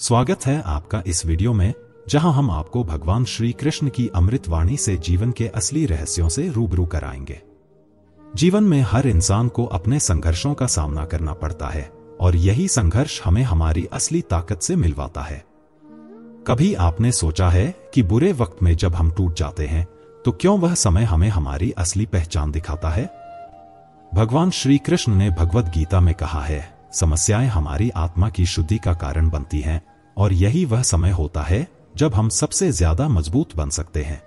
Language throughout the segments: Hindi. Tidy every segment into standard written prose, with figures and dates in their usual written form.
स्वागत है आपका इस वीडियो में, जहां हम आपको भगवान श्री कृष्ण की अमृत वाणी से जीवन के असली रहस्यों से रूबरू कराएंगे। जीवन में हर इंसान को अपने संघर्षों का सामना करना पड़ता है और यही संघर्ष हमें हमारी असली ताकत से मिलवाता है। कभी आपने सोचा है कि बुरे वक्त में जब हम टूट जाते हैं तो क्यों वह समय हमें हमारी असली पहचान दिखाता है? भगवान श्री कृष्ण ने भगवद गीता में कहा है, समस्याएं हमारी आत्मा की शुद्धि का कारण बनती हैं और यही वह समय होता है जब हम सबसे ज्यादा मजबूत बन सकते हैं।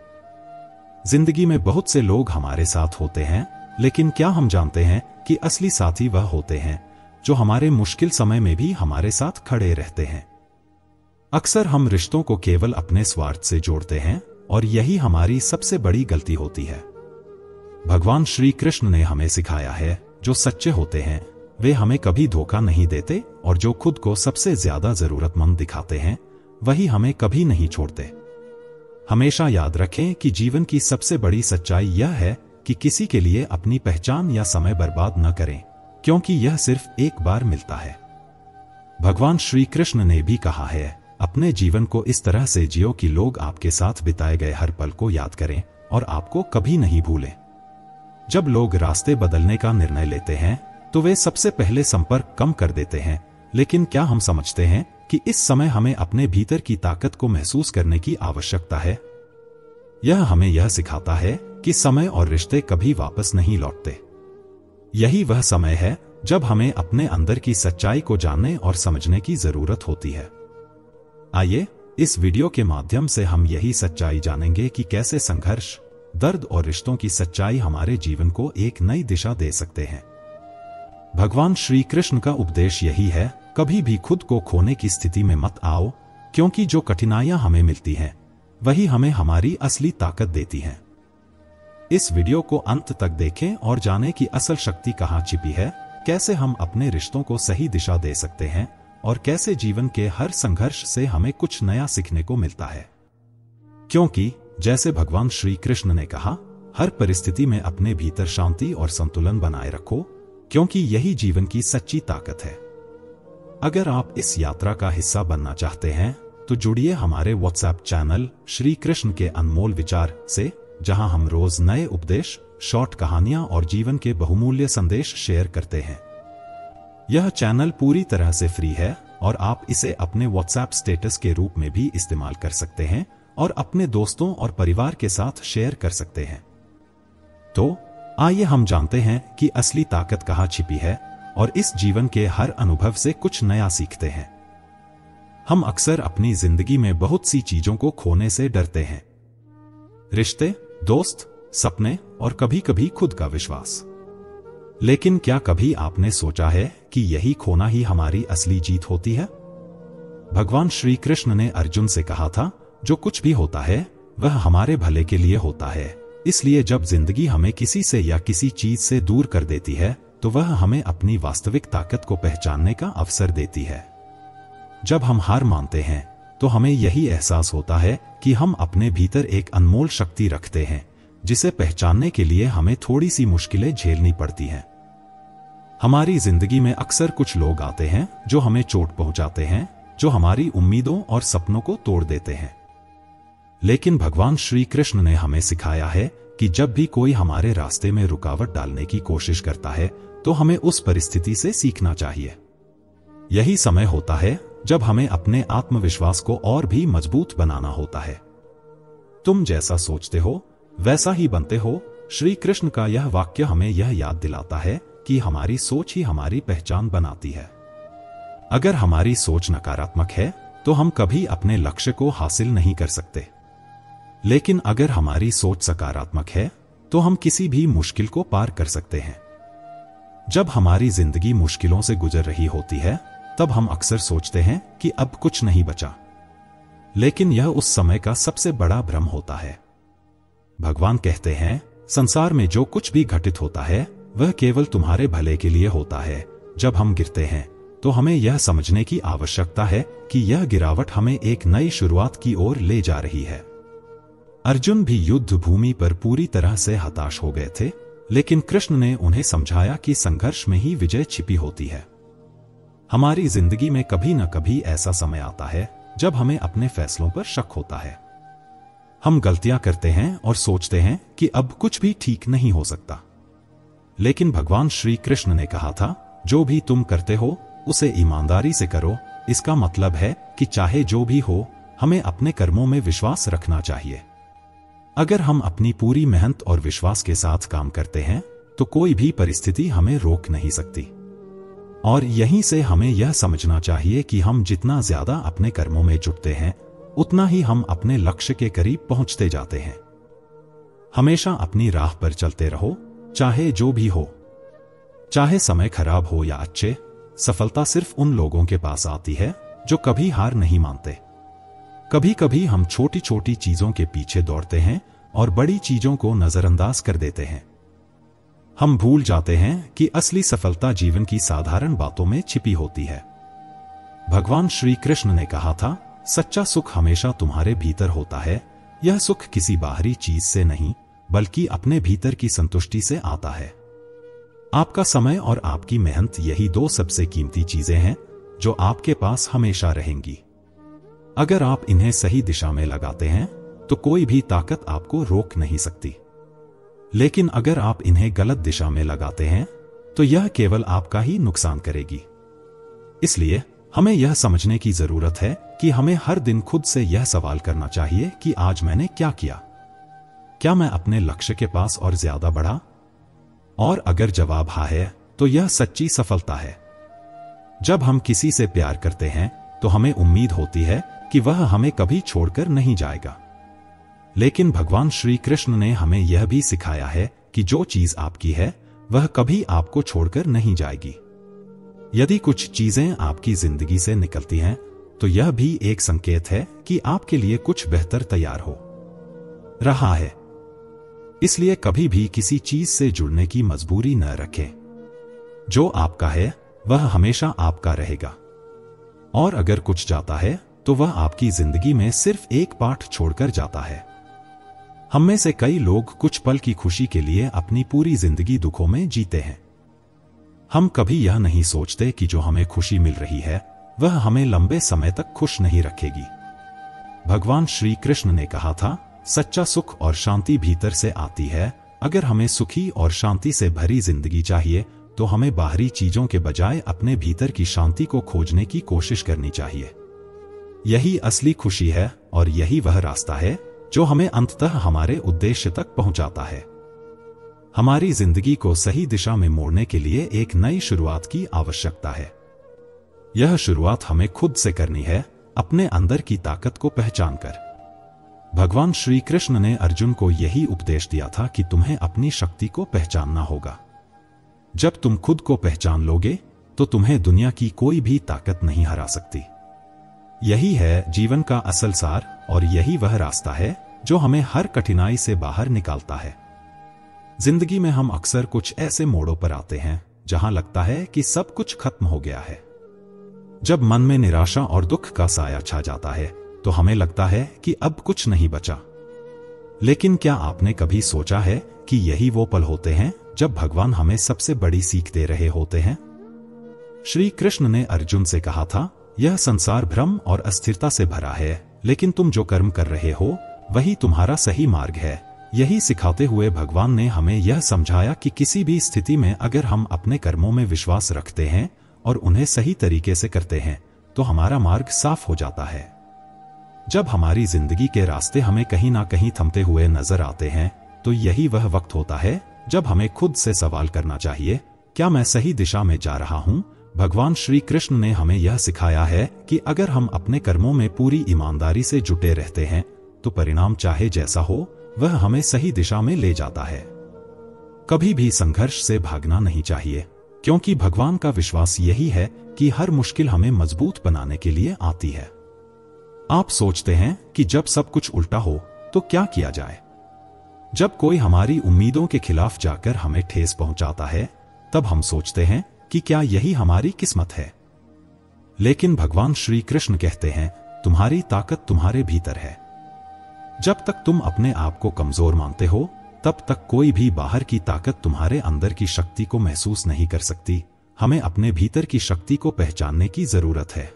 जिंदगी में बहुत से लोग हमारे साथ होते हैं, लेकिन क्या हम जानते हैं कि असली साथी वह होते हैं जो हमारे मुश्किल समय में भी हमारे साथ खड़े रहते हैं। अक्सर हम रिश्तों को केवल अपने स्वार्थ से जोड़ते हैं और यही हमारी सबसे बड़ी गलती होती है। भगवान श्री कृष्ण ने हमें सिखाया है, जो सच्चे होते हैं वे हमें कभी धोखा नहीं देते और जो खुद को सबसे ज्यादा जरूरतमंद दिखाते हैं वही हमें कभी नहीं छोड़ते। हमेशा याद रखें कि जीवन की सबसे बड़ी सच्चाई यह है कि किसी के लिए अपनी पहचान या समय बर्बाद न करें, क्योंकि यह सिर्फ एक बार मिलता है। भगवान श्री कृष्ण ने भी कहा है, अपने जीवन को इस तरह से जियो कि लोग आपके साथ बिताए गए हर पल को याद करें और आपको कभी नहीं भूलें। जब लोग रास्ते बदलने का निर्णय लेते हैं तो वे सबसे पहले संपर्क कम कर देते हैं, लेकिन क्या हम समझते हैं कि इस समय हमें अपने भीतर की ताकत को महसूस करने की आवश्यकता है? यह हमें यह सिखाता है कि समय और रिश्ते कभी वापस नहीं लौटते। यही वह समय है जब हमें अपने अंदर की सच्चाई को जानने और समझने की जरूरत होती है। आइए इस वीडियो के माध्यम से हम यही सच्चाई जानेंगे कि कैसे संघर्ष, दर्द और रिश्तों की सच्चाई हमारे जीवन को एक नई दिशा दे सकते हैं। भगवान श्री कृष्ण का उपदेश यही है, कभी भी खुद को खोने की स्थिति में मत आओ, क्योंकि जो कठिनाइयां हमें मिलती हैं वही हमें हमारी असली ताकत देती हैं। इस वीडियो को अंत तक देखें और जानें कि असल शक्ति कहां छिपी है, कैसे हम अपने रिश्तों को सही दिशा दे सकते हैं और कैसे जीवन के हर संघर्ष से हमें कुछ नया सीखने को मिलता है। क्योंकि जैसे भगवान श्री कृष्ण ने कहा, हर परिस्थिति में अपने भीतर शांति और संतुलन बनाए रखो, क्योंकि यही जीवन की सच्ची ताकत है। अगर आप इस यात्रा का हिस्सा बनना चाहते हैं तो जुड़िए हमारे व्हाट्सएप चैनल श्री कृष्ण के अनमोल विचार से, जहां हम रोज नए उपदेश, शॉर्ट कहानियां और जीवन के बहुमूल्य संदेश शेयर करते हैं। यह चैनल पूरी तरह से फ्री है और आप इसे अपने व्हाट्सएप स्टेटस के रूप में भी इस्तेमाल कर सकते हैं और अपने दोस्तों और परिवार के साथ शेयर कर सकते हैं। तो आइए हम जानते हैं कि असली ताकत कहां छिपी है और इस जीवन के हर अनुभव से कुछ नया सीखते हैं। हम अक्सर अपनी जिंदगी में बहुत सी चीजों को खोने से डरते हैं, रिश्ते, दोस्त, सपने और कभी कभी खुद का विश्वास। लेकिन क्या कभी आपने सोचा है कि यही खोना ही हमारी असली जीत होती है? भगवान श्री कृष्ण ने अर्जुन से कहा था, जो कुछ भी होता है वह हमारे भले के लिए होता है, इसलिए जब जिंदगी हमें किसी से या किसी चीज से दूर कर देती है तो वह हमें अपनी वास्तविक ताकत को पहचानने का अवसर देती है। जब हम हार मानते हैं तो हमें यही एहसास होता है कि हम अपने भीतर एक अनमोल शक्ति रखते हैं, जिसे पहचानने के लिए हमें थोड़ी सी मुश्किलें झेलनी पड़ती हैं। हमारी जिंदगी में अक्सर कुछ लोग आते हैं जो हमें चोट पहुंचाते हैं, जो हमारी उम्मीदों और सपनों को तोड़ देते हैं। लेकिन भगवान श्री कृष्ण ने हमें सिखाया है कि जब भी कोई हमारे रास्ते में रुकावट डालने की कोशिश करता है तो हमें उस परिस्थिति से सीखना चाहिए। यही समय होता है जब हमें अपने आत्मविश्वास को और भी मजबूत बनाना होता है। तुम जैसा सोचते हो वैसा ही बनते हो, श्री कृष्ण का यह वाक्य हमें यह याद दिलाता है कि हमारी सोच ही हमारी पहचान बनाती है। अगर हमारी सोच नकारात्मक है तो हम कभी अपने लक्ष्य को हासिल नहीं कर सकते, लेकिन अगर हमारी सोच सकारात्मक है तो हम किसी भी मुश्किल को पार कर सकते हैं। जब हमारी जिंदगी मुश्किलों से गुजर रही होती है तब हम अक्सर सोचते हैं कि अब कुछ नहीं बचा, लेकिन यह उस समय का सबसे बड़ा भ्रम होता है। भगवान कहते हैं, संसार में जो कुछ भी घटित होता है वह केवल तुम्हारे भले के लिए होता है। जब हम गिरते हैं तो हमें यह समझने की आवश्यकता है कि यह गिरावट हमें एक नई शुरुआत की ओर ले जा रही है। अर्जुन भी युद्ध भूमि पर पूरी तरह से हताश हो गए थे, लेकिन कृष्ण ने उन्हें समझाया कि संघर्ष में ही विजय छिपी होती है। हमारी जिंदगी में कभी न कभी ऐसा समय आता है जब हमें अपने फैसलों पर शक होता है। हम गलतियां करते हैं और सोचते हैं कि अब कुछ भी ठीक नहीं हो सकता। लेकिन भगवान श्री कृष्ण ने कहा था, जो भी तुम करते हो उसे ईमानदारी से करो। इसका मतलब है कि चाहे जो भी हो, हमें अपने कर्मों में विश्वास रखना चाहिए। अगर हम अपनी पूरी मेहनत और विश्वास के साथ काम करते हैं तो कोई भी परिस्थिति हमें रोक नहीं सकती। और यहीं से हमें यह समझना चाहिए कि हम जितना ज्यादा अपने कर्मों में जुटते हैं, उतना ही हम अपने लक्ष्य के करीब पहुंचते जाते हैं। हमेशा अपनी राह पर चलते रहो, चाहे जो भी हो। चाहे समय खराब हो या अच्छे, सफलता सिर्फ उन लोगों के पास आती है जो कभी हार नहीं मानते। कभी कभी हम छोटी छोटी चीजों के पीछे दौड़ते हैं और बड़ी चीजों को नजरअंदाज कर देते हैं। हम भूल जाते हैं कि असली सफलता जीवन की साधारण बातों में छिपी होती है। भगवान श्री कृष्ण ने कहा था, सच्चा सुख हमेशा तुम्हारे भीतर होता है। यह सुख किसी बाहरी चीज से नहीं, बल्कि अपने भीतर की संतुष्टि से आता है। आपका समय और आपकी मेहनत, यही दो सबसे कीमती चीजें हैं जो आपके पास हमेशा रहेंगी। अगर आप इन्हें सही दिशा में लगाते हैं तो कोई भी ताकत आपको रोक नहीं सकती। लेकिन अगर आप इन्हें गलत दिशा में लगाते हैं तो यह केवल आपका ही नुकसान करेगी। इसलिए हमें यह समझने की जरूरत है कि हमें हर दिन खुद से यह सवाल करना चाहिए कि आज मैंने क्या किया। क्या मैं अपने लक्ष्य के पास और ज्यादा बढ़ा? और अगर जवाब हाँ है तो यह सच्ची सफलता है। जब हम किसी से प्यार करते हैं तो हमें उम्मीद होती है कि वह हमें कभी छोड़कर नहीं जाएगा। लेकिन भगवान श्री कृष्ण ने हमें यह भी सिखाया है कि जो चीज आपकी है वह कभी आपको छोड़कर नहीं जाएगी। यदि कुछ चीजें आपकी जिंदगी से निकलती हैं तो यह भी एक संकेत है कि आपके लिए कुछ बेहतर तैयार हो रहा है। इसलिए कभी भी किसी चीज से जुड़ने की मजबूरी न रखें। जो आपका है वह हमेशा आपका रहेगा। और अगर कुछ जाता है तो वह आपकी जिंदगी में सिर्फ एक पाठ छोड़कर जाता है। हम में से कई लोग कुछ पल की खुशी के लिए अपनी पूरी जिंदगी दुखों में जीते हैं। हम कभी यह नहीं सोचते कि जो हमें खुशी मिल रही है वह हमें लंबे समय तक खुश नहीं रखेगी। भगवान श्री कृष्ण ने कहा था, सच्चा सुख और शांति भीतर से आती है। अगर हमें सुखी और शांति से भरी जिंदगी चाहिए तो हमें बाहरी चीजों के बजाय अपने भीतर की शांति को खोजने की कोशिश करनी चाहिए। यही असली खुशी है और यही वह रास्ता है जो हमें अंततः हमारे उद्देश्य तक पहुंचाता है। हमारी जिंदगी को सही दिशा में मोड़ने के लिए एक नई शुरुआत की आवश्यकता है। यह शुरुआत हमें खुद से करनी है, अपने अंदर की ताकत को पहचानकर। भगवान श्री कृष्ण ने अर्जुन को यही उपदेश दिया था कि तुम्हें अपनी शक्ति को पहचानना होगा। जब तुम खुद को पहचान लोगे तो तुम्हें दुनिया की कोई भी ताकत नहीं हरा सकती। यही है जीवन का असल सार और यही वह रास्ता है जो हमें हर कठिनाई से बाहर निकालता है। जिंदगी में हम अक्सर कुछ ऐसे मोड़ों पर आते हैं जहां लगता है कि सब कुछ खत्म हो गया है। जब मन में निराशा और दुख का साया छा जाता है तो हमें लगता है कि अब कुछ नहीं बचा। लेकिन क्या आपने कभी सोचा है कि यही वो पल होते हैं जब भगवान हमें सबसे बड़ी सीख दे रहे होते हैं? श्री कृष्ण ने अर्जुन से कहा था, यह संसार भ्रम और अस्थिरता से भरा है, लेकिन तुम जो कर्म कर रहे हो वही तुम्हारा सही मार्ग है। यही सिखाते हुए भगवान ने हमें यह समझाया कि किसी भी स्थिति में अगर हम अपने कर्मों में विश्वास रखते हैं और उन्हें सही तरीके से करते हैं तो हमारा मार्ग साफ हो जाता है। जब हमारी जिंदगी के रास्ते हमें कहीं ना कहीं थमते हुए नजर आते हैं तो यही वह वक्त होता है जब हमें खुद से सवाल करना चाहिए, क्या मैं सही दिशा में जा रहा हूं? भगवान श्री कृष्ण ने हमें यह सिखाया है कि अगर हम अपने कर्मों में पूरी ईमानदारी से जुटे रहते हैं तो परिणाम चाहे जैसा हो वह हमें सही दिशा में ले जाता है। कभी भी संघर्ष से भागना नहीं चाहिए, क्योंकि भगवान का विश्वास यही है कि हर मुश्किल हमें मजबूत बनाने के लिए आती है। आप सोचते हैं कि जब सब कुछ उल्टा हो तो क्या किया जाए? जब कोई हमारी उम्मीदों के खिलाफ जाकर हमें ठेस पहुंचाता है तब हम सोचते हैं कि क्या यही हमारी किस्मत है। लेकिन भगवान श्री कृष्ण कहते हैं, तुम्हारी ताकत तुम्हारे भीतर है। जब तक तुम अपने आप को कमजोर मानते हो तब तक कोई भी बाहर की ताकत तुम्हारे अंदर की शक्ति को महसूस नहीं कर सकती। हमें अपने भीतर की शक्ति को पहचानने की जरूरत है।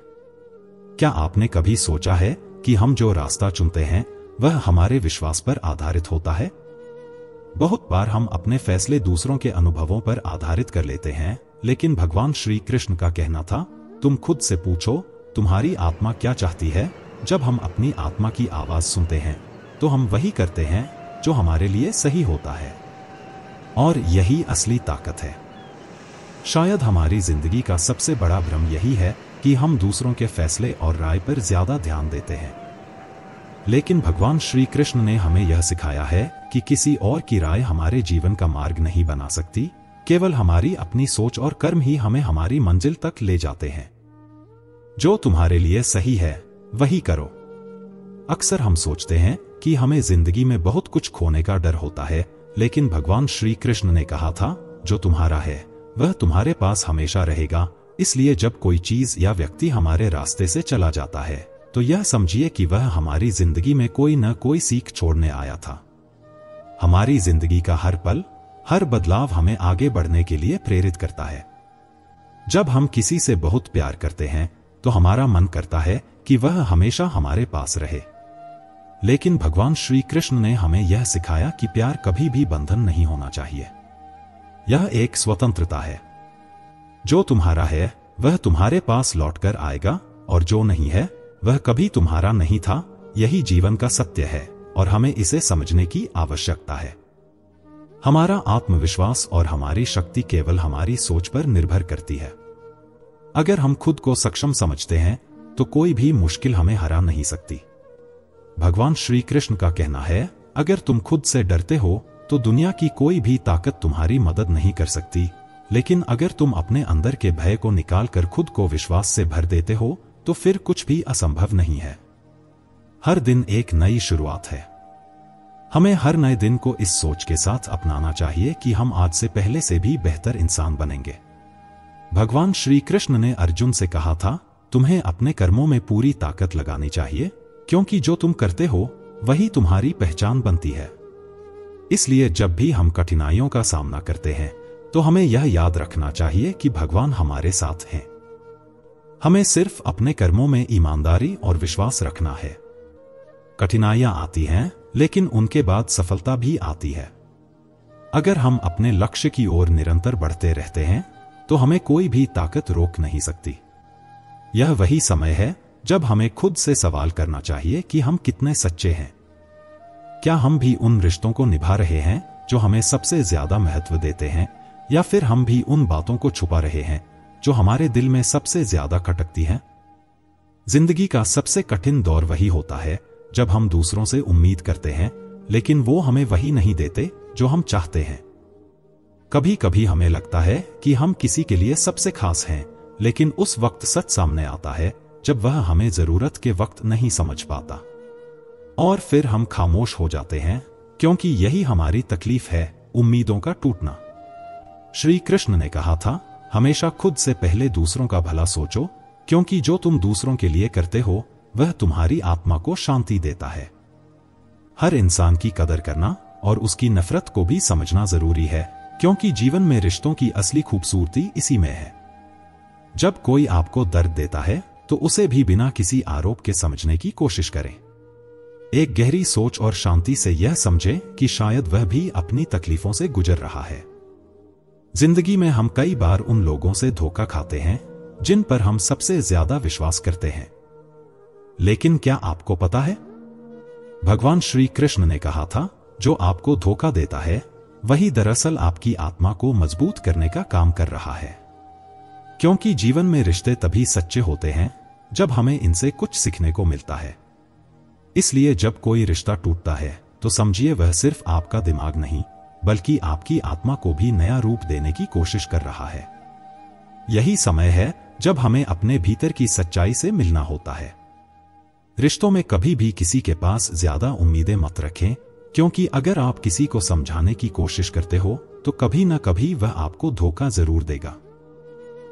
क्या आपने कभी सोचा है कि हम जो रास्ता चुनते हैं वह हमारे विश्वास पर आधारित होता है? बहुत बार हम अपने फैसले दूसरों के अनुभवों पर आधारित कर लेते हैं, लेकिन भगवान श्री कृष्ण का कहना था, तुम खुद से पूछो तुम्हारी आत्मा क्या चाहती है। जब हम अपनी आत्मा की आवाज सुनते हैं तो हम वही करते हैं जो हमारे लिए सही होता है, और यही असली ताकत है। शायद हमारी जिंदगी का सबसे बड़ा भ्रम यही है कि हम दूसरों के फैसले और राय पर ज्यादा ध्यान देते हैं, लेकिन भगवान श्री कृष्ण ने हमें यह सिखाया है कि किसी और की राय हमारे जीवन का मार्ग नहीं बना सकती। केवल हमारी अपनी सोच और कर्म ही हमें हमारी मंजिल तक ले जाते हैं। जो तुम्हारे लिए सही है वही करो। अक्सर हम सोचते हैं कि हमें जिंदगी में बहुत कुछ खोने का डर होता है, लेकिन भगवान श्री कृष्ण ने कहा था, जो तुम्हारा है वह तुम्हारे पास हमेशा रहेगा। इसलिए जब कोई चीज या व्यक्ति हमारे रास्ते से चला जाता है तो यह समझिए कि वह हमारी जिंदगी में कोई न कोई सीख छोड़ने आया था। हमारी जिंदगी का हर पल, हर बदलाव हमें आगे बढ़ने के लिए प्रेरित करता है। जब हम किसी से बहुत प्यार करते हैं तो हमारा मन करता है कि वह हमेशा हमारे पास रहे, लेकिन भगवान श्री कृष्ण ने हमें यह सिखाया कि प्यार कभी भी बंधन नहीं होना चाहिए। यह एक स्वतंत्रता है। जो तुम्हारा है वह तुम्हारे पास लौटकर आएगा, और जो नहीं है वह कभी तुम्हारा नहीं था। यही जीवन का सत्य है और हमें इसे समझने की आवश्यकता है। हमारा आत्मविश्वास और हमारी शक्ति केवल हमारी सोच पर निर्भर करती है। अगर हम खुद को सक्षम समझते हैं तो कोई भी मुश्किल हमें हरा नहीं सकती। भगवान श्री कृष्ण का कहना है, अगर तुम खुद से डरते हो तो दुनिया की कोई भी ताकत तुम्हारी मदद नहीं कर सकती, लेकिन अगर तुम अपने अंदर के भय को निकालकर खुद को विश्वास से भर देते हो तो फिर कुछ भी असंभव नहीं है। हर दिन एक नई शुरुआत है। हमें हर नए दिन को इस सोच के साथ अपनाना चाहिए कि हम आज से पहले से भी बेहतर इंसान बनेंगे। भगवान श्री कृष्ण ने अर्जुन से कहा था, तुम्हें अपने कर्मों में पूरी ताकत लगानी चाहिए, क्योंकि जो तुम करते हो वही तुम्हारी पहचान बनती है। इसलिए जब भी हम कठिनाइयों का सामना करते हैं तो हमें यह याद रखना चाहिए कि भगवान हमारे साथ हैं। हमें सिर्फ अपने कर्मों में ईमानदारी और विश्वास रखना है। कठिनाइयां आती हैं, लेकिन उनके बाद सफलता भी आती है। अगर हम अपने लक्ष्य की ओर निरंतर बढ़ते रहते हैं तो हमें कोई भी ताकत रोक नहीं सकती। यह वही समय है जब हमें खुद से सवाल करना चाहिए कि हम कितने सच्चे हैं। क्या हम भी उन रिश्तों को निभा रहे हैं जो हमें सबसे ज्यादा महत्व देते हैं, या फिर हम भी उन बातों को छुपा रहे हैं जो हमारे दिल में सबसे ज्यादा खटकती हैं? जिंदगी का सबसे कठिन दौर वही होता है जब हम दूसरों से उम्मीद करते हैं, लेकिन वो हमें वही नहीं देते जो हम चाहते हैं। कभी कभी हमें लगता है कि हम किसी के लिए सबसे खास हैं, लेकिन उस वक्त सच सामने आता है जब वह हमें जरूरत के वक्त नहीं समझ पाता, और फिर हम खामोश हो जाते हैं, क्योंकि यही हमारी तकलीफ है, उम्मीदों का टूटना। श्री कृष्ण ने कहा था, हमेशा खुद से पहले दूसरों का भला सोचो, क्योंकि जो तुम दूसरों के लिए करते हो वह तुम्हारी आत्मा को शांति देता है। हर इंसान की कदर करना और उसकी नफरत को भी समझना जरूरी है, क्योंकि जीवन में रिश्तों की असली खूबसूरती इसी में है। जब कोई आपको दर्द देता है तो उसे भी बिना किसी आरोप के समझने की कोशिश करें। एक गहरी सोच और शांति से यह समझें कि शायद वह भी अपनी तकलीफों से गुजर रहा है। जिंदगी में हम कई बार उन लोगों से धोखा खाते हैं जिन पर हम सबसे ज्यादा विश्वास करते हैं, लेकिन क्या आपको पता है, भगवान श्री कृष्ण ने कहा था, जो आपको धोखा देता है वही दरअसल आपकी आत्मा को मजबूत करने का काम कर रहा है। क्योंकि जीवन में रिश्ते तभी सच्चे होते हैं जब हमें इनसे कुछ सीखने को मिलता है। इसलिए जब कोई रिश्ता टूटता है तो समझिए वह सिर्फ आपका दिमाग नहीं, बल्कि आपकी आत्मा को भी नया रूप देने की कोशिश कर रहा है। यही समय है जब हमें अपने भीतर की सच्चाई से मिलना होता है। रिश्तों में कभी भी किसी के पास ज्यादा उम्मीदें मत रखें, क्योंकि अगर आप किसी को समझाने की कोशिश करते हो तो कभी न कभी वह आपको धोखा जरूर देगा।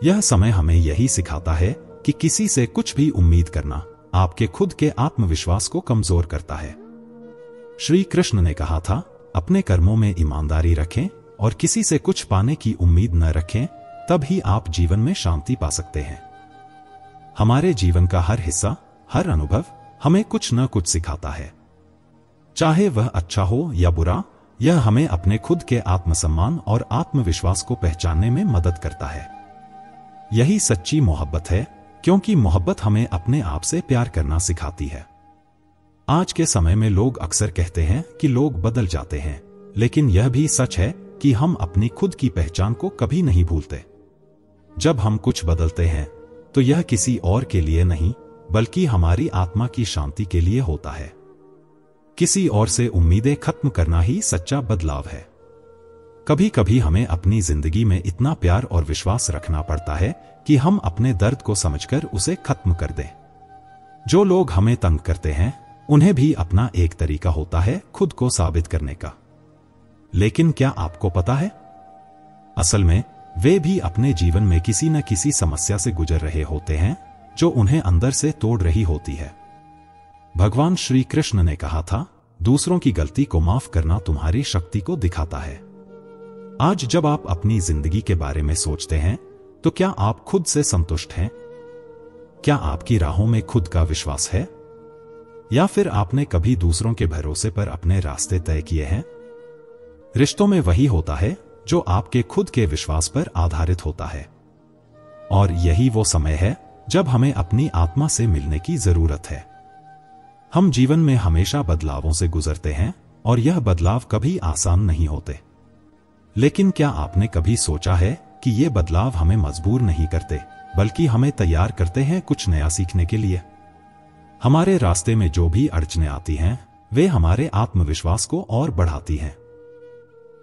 यह समय हमें यही सिखाता है कि किसी से कुछ भी उम्मीद करना आपके खुद के आत्मविश्वास को कमजोर करता है। श्री कृष्ण ने कहा था, अपने कर्मों में ईमानदारी रखें और किसी से कुछ पाने की उम्मीद न रखें, तब ही आप जीवन में शांति पा सकते हैं। हमारे जीवन का हर हिस्सा, हर अनुभव हमें कुछ न कुछ सिखाता है, चाहे वह अच्छा हो या बुरा। यह हमें अपने खुद के आत्मसम्मान और आत्मविश्वास को पहचानने में मदद करता है। यही सच्ची मोहब्बत है, क्योंकि मोहब्बत हमें अपने आप से प्यार करना सिखाती है। आज के समय में लोग अक्सर कहते हैं कि लोग बदल जाते हैं, लेकिन यह भी सच है कि हम अपनी खुद की पहचान को कभी नहीं भूलते। जब हम कुछ बदलते हैं तो यह किसी और के लिए नहीं, बल्कि हमारी आत्मा की शांति के लिए होता है। किसी और से उम्मीदें खत्म करना ही सच्चा बदलाव है। कभी कभी हमें अपनी जिंदगी में इतना प्यार और विश्वास रखना पड़ता है कि हम अपने दर्द को समझकर उसे खत्म कर दें। जो लोग हमें तंग करते हैं, उन्हें भी अपना एक तरीका होता है खुद को साबित करने का। लेकिन क्या आपको पता है, असल में वे भी अपने जीवन में किसी न किसी समस्या से गुजर रहे होते हैं जो उन्हें अंदर से तोड़ रही होती है। भगवान श्री कृष्ण ने कहा था, दूसरों की गलती को माफ करना तुम्हारी शक्ति को दिखाता है। आज जब आप अपनी जिंदगी के बारे में सोचते हैं तो क्या आप खुद से संतुष्ट हैं? क्या आपकी राहों में खुद का विश्वास है, या फिर आपने कभी दूसरों के भरोसे पर अपने रास्ते तय किए हैं? रिश्तों में वही होता है जो आपके खुद के विश्वास पर आधारित होता है, और यही वो समय है जब हमें अपनी आत्मा से मिलने की जरूरत है। हम जीवन में हमेशा बदलावों से गुजरते हैं और यह बदलाव कभी आसान नहीं होते। लेकिन क्या आपने कभी सोचा है कि ये बदलाव हमें मजबूर नहीं करते, बल्कि हमें तैयार करते हैं कुछ नया सीखने के लिए? हमारे रास्ते में जो भी अड़चनें आती हैं, वे हमारे आत्मविश्वास को और बढ़ाती हैं।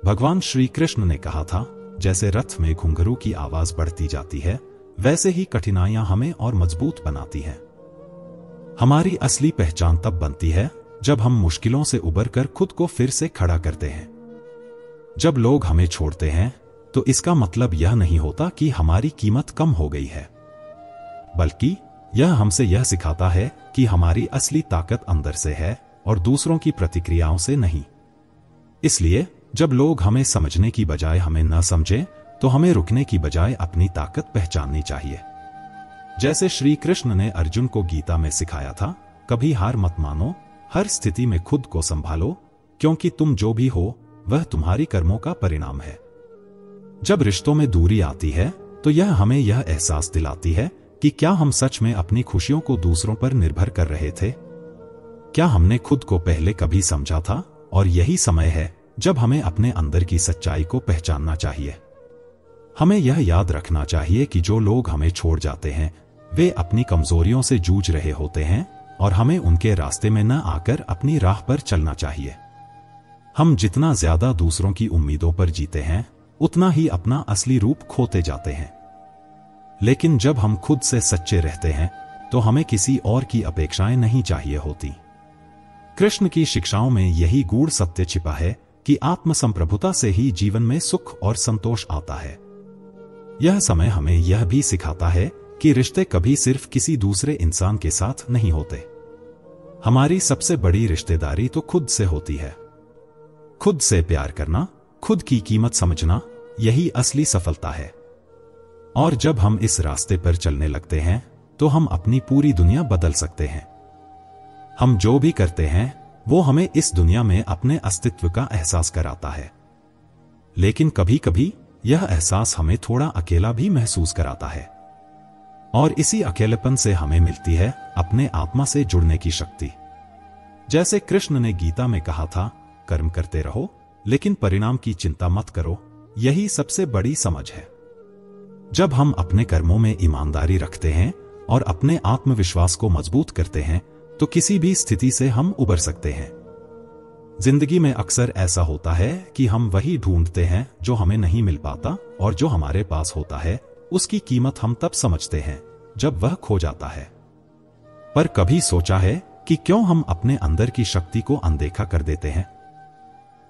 भगवान श्री कृष्ण ने कहा था, जैसे रथ में घुंघरू की आवाज बढ़ती जाती है, वैसे ही कठिनाइयां हमें और मजबूत बनाती हैं। हमारी असली पहचान तब बनती है जब हम मुश्किलों से उबरकर खुद को फिर से खड़ा करते हैं। जब लोग हमें छोड़ते हैं तो इसका मतलब यह नहीं होता कि हमारी कीमत कम हो गई है, बल्कि यह हमसे यह सिखाता है कि हमारी असली ताकत अंदर से है और दूसरों की प्रतिक्रियाओं से नहीं। इसलिए जब लोग हमें समझने की बजाय हमें न समझें, तो हमें रुकने की बजाय अपनी ताकत पहचाननी चाहिए। जैसे श्री कृष्ण ने अर्जुन को गीता में सिखाया था, कभी हार मत मानो, हर स्थिति में खुद को संभालो, क्योंकि तुम जो भी हो वह तुम्हारी कर्मों का परिणाम है। जब रिश्तों में दूरी आती है तो यह हमें यह एहसास दिलाती है कि क्या हम सच में अपनी खुशियों को दूसरों पर निर्भर कर रहे थे? क्या हमने खुद को पहले कभी समझा था? और यही समय है जब हमें अपने अंदर की सच्चाई को पहचानना चाहिए। हमें यह याद रखना चाहिए कि जो लोग हमें छोड़ जाते हैं, वे अपनी कमजोरियों से जूझ रहे होते हैं, और हमें उनके रास्ते में न आकर अपनी राह पर चलना चाहिए। हम जितना ज्यादा दूसरों की उम्मीदों पर जीते हैं, उतना ही अपना असली रूप खोते जाते हैं। लेकिन जब हम खुद से सच्चे रहते हैं, तो हमें किसी और की अपेक्षाएं नहीं चाहिए होती। कृष्ण की शिक्षाओं में यही गूढ़ सत्य छिपा है कि आत्मसंप्रभुता से ही जीवन में सुख और संतोष आता है। यह समय हमें यह भी सिखाता है कि रिश्ते कभी सिर्फ किसी दूसरे इंसान के साथ नहीं होते। हमारी सबसे बड़ी रिश्तेदारी तो खुद से होती है। खुद से प्यार करना, खुद की कीमत समझना, यही असली सफलता है। और जब हम इस रास्ते पर चलने लगते हैं, तो हम अपनी पूरी दुनिया बदल सकते हैं। हम जो भी करते हैं, वो हमें इस दुनिया में अपने अस्तित्व का एहसास कराता है। लेकिन कभी कभी यह एहसास हमें थोड़ा अकेला भी महसूस कराता है, और इसी अकेलेपन से हमें मिलती है अपने आत्मा से जुड़ने की शक्ति। जैसे कृष्ण ने गीता में कहा था, कर्म करते रहो, लेकिन परिणाम की चिंता मत करो। यही सबसे बड़ी समझ है। जब हम अपने कर्मों में ईमानदारी रखते हैं और अपने आत्मविश्वास को मजबूत करते हैं, तो किसी भी स्थिति से हम उबर सकते हैं। जिंदगी में अक्सर ऐसा होता है कि हम वही ढूंढते हैं जो हमें नहीं मिल पाता, और जो हमारे पास होता है उसकी कीमत हम तब समझते हैं जब वह खो जाता है। पर कभी सोचा है कि क्यों हम अपने अंदर की शक्ति को अनदेखा कर देते हैं?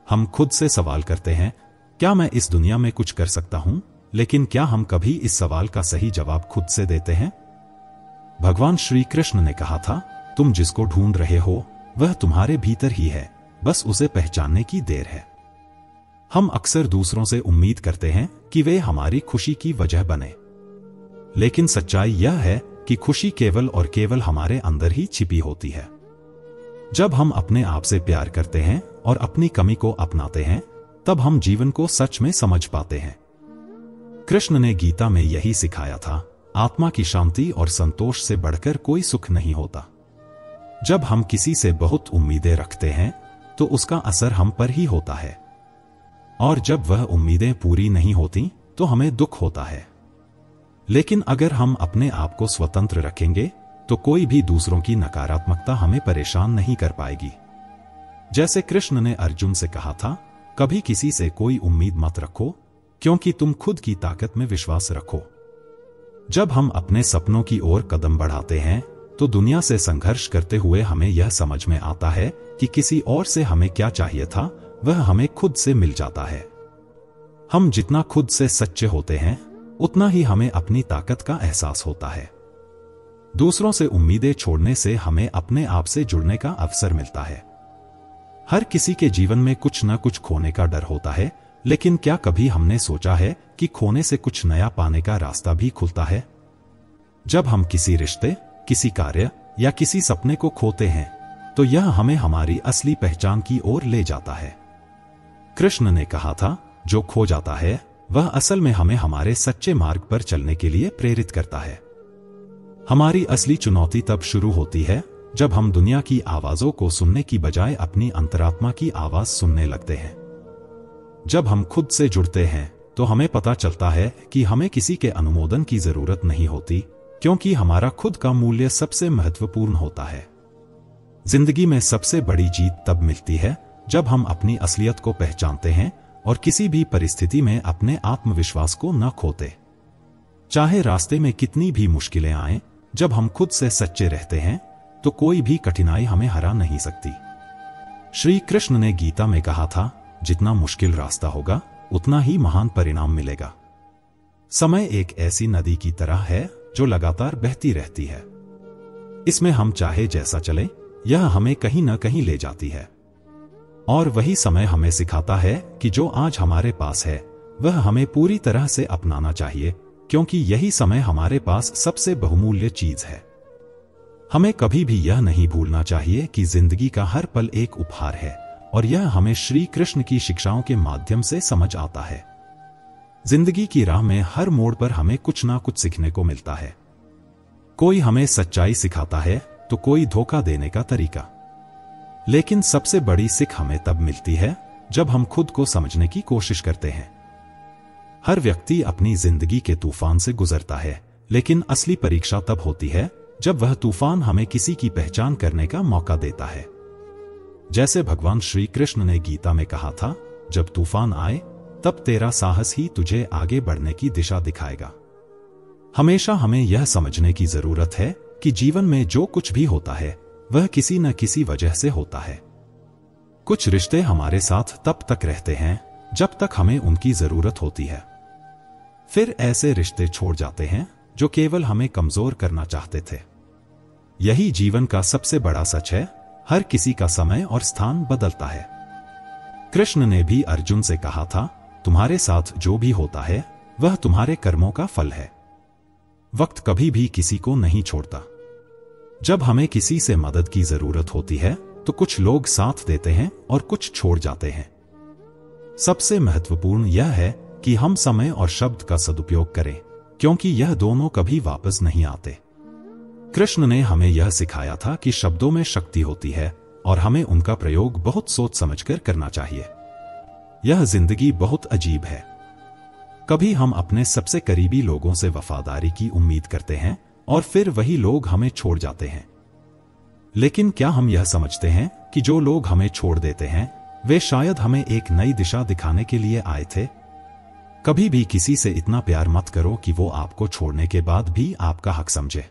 हम खुद से सवाल करते हैं, क्या मैं इस दुनिया में कुछ कर सकता हूं? लेकिन क्या हम कभी इस सवाल का सही जवाब खुद से देते हैं? भगवान श्री कृष्ण ने कहा था, तुम जिसको ढूंढ रहे हो वह तुम्हारे भीतर ही है, बस उसे पहचानने की देर है। हम अक्सर दूसरों से उम्मीद करते हैं कि वे हमारी खुशी की वजह बने, लेकिन सच्चाई यह है कि खुशी केवल और केवल हमारे अंदर ही छिपी होती है। जब हम अपने आप से प्यार करते हैं और अपनी कमी को अपनाते हैं, तब हम जीवन को सच में समझ पाते हैं। कृष्ण ने गीता में यही सिखाया था, आत्मा की शांति और संतोष से बढ़कर कोई सुख नहीं होता। जब हम किसी से बहुत उम्मीदें रखते हैं तो उसका असर हम पर ही होता है, और जब वह उम्मीदें पूरी नहीं होती तो हमें दुख होता है। लेकिन अगर हम अपने आप को स्वतंत्र रखेंगे तो कोई भी दूसरों की नकारात्मकता हमें परेशान नहीं कर पाएगी। जैसे कृष्ण ने अर्जुन से कहा था, कभी किसी से कोई उम्मीद मत रखो, क्योंकि तुम खुद की ताकत में विश्वास रखो। जब हम अपने सपनों की ओर कदम बढ़ाते हैं तो दुनिया से संघर्ष करते हुए हमें यह समझ में आता है कि किसी और से हमें क्या चाहिए था वह हमें खुद से मिल जाता है। हम जितना खुद से सच्चे होते हैं उतना ही हमें अपनी ताकत का एहसास होता है। दूसरों से उम्मीदें छोड़ने से हमें अपने आप से जुड़ने का अवसर मिलता है। हर किसी के जीवन में कुछ न कुछ खोने का डर होता है, लेकिन क्या कभी हमने सोचा है कि खोने से कुछ नया पाने का रास्ता भी खुलता है? जब हम किसी रिश्ते, किसी कार्य या किसी सपने को खोते हैं तो यह हमें हमारी असली पहचान की ओर ले जाता है। कृष्ण ने कहा था, जो खो जाता है वह असल में हमें हमारे सच्चे मार्ग पर चलने के लिए प्रेरित करता है। हमारी असली चुनौती तब शुरू होती है जब हम दुनिया की आवाजों को सुनने की बजाय अपनी अंतरात्मा की आवाज सुनने लगते हैं। जब हम खुद से जुड़ते हैं तो हमें पता चलता है कि हमें किसी के अनुमोदन की जरूरत नहीं होती, क्योंकि हमारा खुद का मूल्य सबसे महत्वपूर्ण होता है। जिंदगी में सबसे बड़ी जीत तब मिलती है जब हम अपनी असलियत को पहचानते हैं और किसी भी परिस्थिति में अपने आत्मविश्वास को न खोते। चाहे रास्ते में कितनी भी मुश्किलें आएं, जब हम खुद से सच्चे रहते हैं तो कोई भी कठिनाई हमें हरा नहीं सकती। श्री कृष्ण ने गीता में कहा था, जितना मुश्किल रास्ता होगा उतना ही महान परिणाम मिलेगा। समय एक ऐसी नदी की तरह है जो लगातार बहती रहती है। इसमें हम चाहे जैसा चले, यह हमें कहीं न कहीं ले जाती है। और वही समय हमें सिखाता है कि जो आज हमारे पास है वह हमें पूरी तरह से अपनाना चाहिए, क्योंकि यही समय हमारे पास सबसे बहुमूल्य चीज है। हमें कभी भी यह नहीं भूलना चाहिए कि जिंदगी का हर पल एक उपहार है, और यह हमें श्री कृष्ण की शिक्षाओं के माध्यम से समझ आता है। जिंदगी की राह में हर मोड़ पर हमें कुछ ना कुछ सीखने को मिलता है। कोई हमें सच्चाई सिखाता है तो कोई धोखा देने का तरीका। लेकिन सबसे बड़ी सीख हमें तब मिलती है जब हम खुद को समझने की कोशिश करते हैं। हर व्यक्ति अपनी जिंदगी के तूफान से गुजरता है, लेकिन असली परीक्षा तब होती है जब वह तूफान हमें किसी की पहचान करने का मौका देता है। जैसे भगवान श्री कृष्ण ने गीता में कहा था, जब तूफान आए तब तेरा साहस ही तुझे आगे बढ़ने की दिशा दिखाएगा। हमेशा हमें यह समझने की जरूरत है कि जीवन में जो कुछ भी होता है वह किसी न किसी वजह से होता है। कुछ रिश्ते हमारे साथ तब तक रहते हैं जब तक हमें उनकी जरूरत होती है। फिर ऐसे रिश्ते छोड़ जाते हैं जो केवल हमें कमजोर करना चाहते थे। यही जीवन का सबसे बड़ा सच है, हर किसी का समय और स्थान बदलता है। कृष्ण ने भी अर्जुन से कहा था, तुम्हारे साथ जो भी होता है वह तुम्हारे कर्मों का फल है। वक्त कभी भी किसी को नहीं छोड़ता। जब हमें किसी से मदद की जरूरत होती है तो कुछ लोग साथ देते हैं और कुछ छोड़ जाते हैं। सबसे महत्वपूर्ण यह है कि हम समय और शब्द का सदुपयोग करें, क्योंकि यह दोनों कभी वापस नहीं आते। कृष्ण ने हमें यह सिखाया था कि शब्दों में शक्ति होती है और हमें उनका प्रयोग बहुत सोच समझकर करना चाहिए। यह जिंदगी बहुत अजीब है। कभी हम अपने सबसे करीबी लोगों से वफादारी की उम्मीद करते हैं और फिर वही लोग हमें छोड़ जाते हैं। लेकिन क्या हम यह समझते हैं कि जो लोग हमें छोड़ देते हैं वे शायद हमें एक नई दिशा दिखाने के लिए आए थे? कभी भी किसी से इतना प्यार मत करो कि वो आपको छोड़ने के बाद भी आपका हक समझे।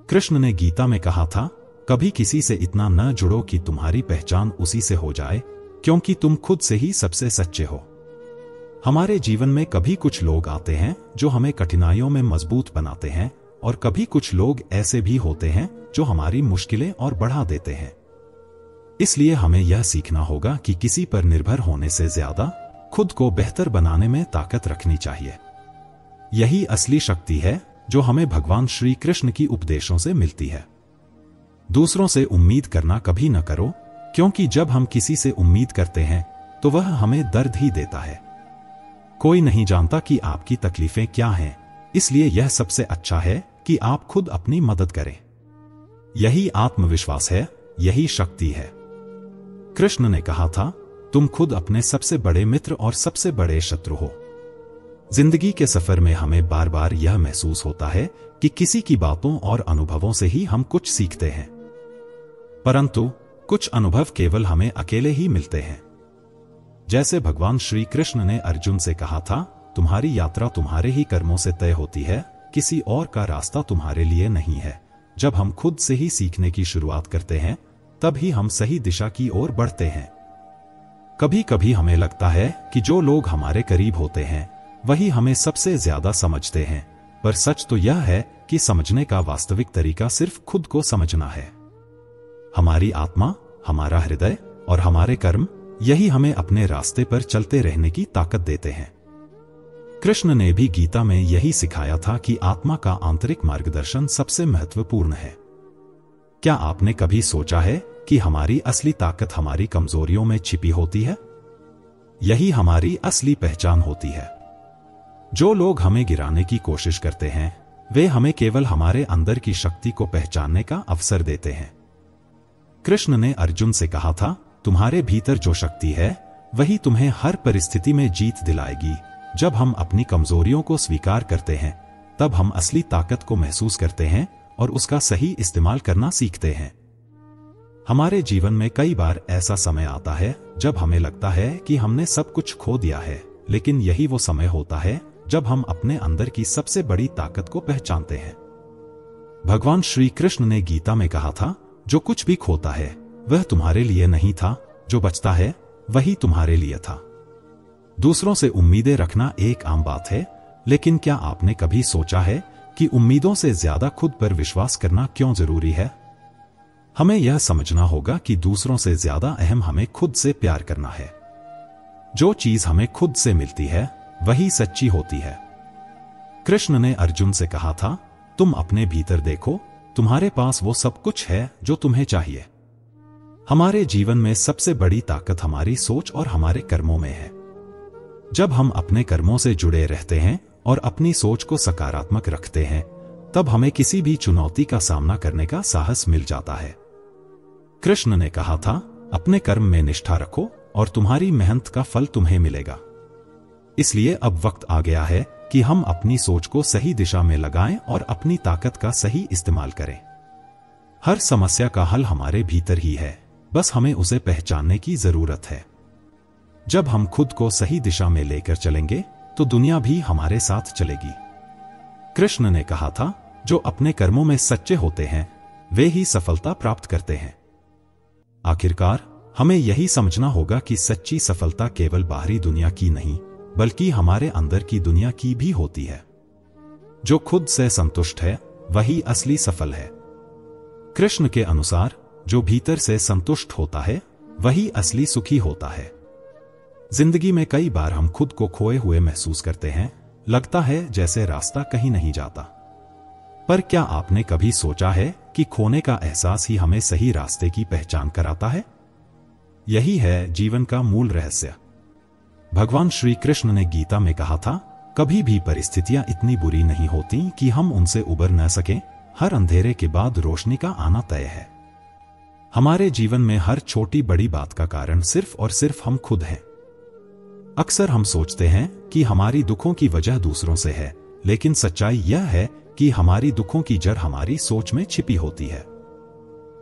कृष्ण ने गीता में कहा था, कभी किसी से इतना न जुड़ो कि तुम्हारी पहचान उसी से हो जाए, क्योंकि तुम खुद से ही सबसे सच्चे हो। हमारे जीवन में कभी कुछ लोग आते हैं जो हमें कठिनाइयों में मजबूत बनाते हैं, और कभी कुछ लोग ऐसे भी होते हैं जो हमारी मुश्किलें और बढ़ा देते हैं। इसलिए हमें यह सीखना होगा कि किसी पर निर्भर होने से ज्यादा खुद को बेहतर बनाने में ताकत रखनी चाहिए। यही असली शक्ति है जो हमें भगवान श्री कृष्ण की उपदेशों से मिलती है। दूसरों से उम्मीद करना कभी न करो, क्योंकि जब हम किसी से उम्मीद करते हैं तो वह हमें दर्द ही देता है। कोई नहीं जानता कि आपकी तकलीफें क्या हैं, इसलिए यह सबसे अच्छा है कि आप खुद अपनी मदद करें। यही आत्मविश्वास है, यही शक्ति है। कृष्ण ने कहा था, तुम खुद अपने सबसे बड़े मित्र और सबसे बड़े शत्रु हो। जिंदगी के सफर में हमें बार बार यह महसूस होता है कि किसी की बातों और अनुभवों से ही हम कुछ सीखते हैं, परंतु कुछ अनुभव केवल हमें अकेले ही मिलते हैं। जैसे भगवान श्री कृष्ण ने अर्जुन से कहा था, तुम्हारी यात्रा तुम्हारे ही कर्मों से तय होती है, किसी और का रास्ता तुम्हारे लिए नहीं है। जब हम खुद से ही सीखने की शुरुआत करते हैं, तब ही हम सही दिशा की ओर बढ़ते हैं। कभी कभी हमें लगता है कि जो लोग हमारे करीब होते हैं वही हमें सबसे ज्यादा समझते हैं, पर सच तो यह है कि समझने का वास्तविक तरीका सिर्फ खुद को समझना है। हमारी आत्मा, हमारा हृदय और हमारे कर्म, यही हमें अपने रास्ते पर चलते रहने की ताकत देते हैं। कृष्ण ने भी गीता में यही सिखाया था कि आत्मा का आंतरिक मार्गदर्शन सबसे महत्वपूर्ण है। क्या आपने कभी सोचा है कि हमारी असली ताकत हमारी कमजोरियों में छिपी होती है? यही हमारी असली पहचान होती है। जो लोग हमें गिराने की कोशिश करते हैं, वे हमें केवल हमारे अंदर की शक्ति को पहचानने का अवसर देते हैं। कृष्ण ने अर्जुन से कहा था, तुम्हारे भीतर जो शक्ति है वही तुम्हें हर परिस्थिति में जीत दिलाएगी। जब हम अपनी कमजोरियों को स्वीकार करते हैं, तब हम असली ताकत को महसूस करते हैं और उसका सही इस्तेमाल करना सीखते हैं। हमारे जीवन में कई बार ऐसा समय आता है जब हमें लगता है कि हमने सब कुछ खो दिया है, लेकिन यही वो समय होता है जब हम अपने अंदर की सबसे बड़ी ताकत को पहचानते हैं। भगवान श्री कृष्ण ने गीता में कहा था, जो कुछ भी खोता है वह तुम्हारे लिए नहीं था, जो बचता है वही तुम्हारे लिए था। दूसरों से उम्मीदें रखना एक आम बात है, लेकिन क्या आपने कभी सोचा है कि उम्मीदों से ज्यादा खुद पर विश्वास करना क्यों जरूरी है? हमें यह समझना होगा कि दूसरों से ज्यादा अहम हमें खुद से प्यार करना है। जो चीज हमें खुद से मिलती है वही सच्ची होती है। कृष्ण ने अर्जुन से कहा था, तुम अपने भीतर देखो, तुम्हारे पास वो सब कुछ है जो तुम्हें चाहिए। हमारे जीवन में सबसे बड़ी ताकत हमारी सोच और हमारे कर्मों में है। जब हम अपने कर्मों से जुड़े रहते हैं और अपनी सोच को सकारात्मक रखते हैं, तब हमें किसी भी चुनौती का सामना करने का साहस मिल जाता है। कृष्ण ने कहा था, अपने कर्म में निष्ठा रखो और तुम्हारी मेहनत का फल तुम्हें मिलेगा। इसलिए अब वक्त आ गया है कि हम अपनी सोच को सही दिशा में लगाएं और अपनी ताकत का सही इस्तेमाल करें। हर समस्या का हल हमारे भीतर ही है, बस हमें उसे पहचानने की जरूरत है। जब हम खुद को सही दिशा में लेकर चलेंगे तो दुनिया भी हमारे साथ चलेगी। कृष्ण ने कहा था, जो अपने कर्मों में सच्चे होते हैं वे ही सफलता प्राप्त करते हैं। आखिरकार हमें यही समझना होगा कि सच्ची सफलता केवल बाहरी दुनिया की नहीं, बल्कि हमारे अंदर की दुनिया की भी होती है। जो खुद से संतुष्ट है वही असली सफल है। कृष्ण के अनुसार जो भीतर से संतुष्ट होता है वही असली सुखी होता है। जिंदगी में कई बार हम खुद को खोए हुए महसूस करते हैं, लगता है जैसे रास्ता कहीं नहीं जाता। पर क्या आपने कभी सोचा है कि खोने का एहसास ही हमें सही रास्ते की पहचान कराता है? यही है जीवन का मूल रहस्य। भगवान श्री कृष्ण ने गीता में कहा था, कभी भी परिस्थितियां इतनी बुरी नहीं होती कि हम उनसे उबर न सकें। हर अंधेरे के बाद रोशनी का आना तय है। हमारे जीवन में हर छोटी बड़ी बात का कारण सिर्फ और सिर्फ हम खुद हैं। अक्सर हम सोचते हैं कि हमारी दुखों की वजह दूसरों से है, लेकिन सच्चाई यह है कि हमारी दुखों की जड़ हमारी सोच में छिपी होती है।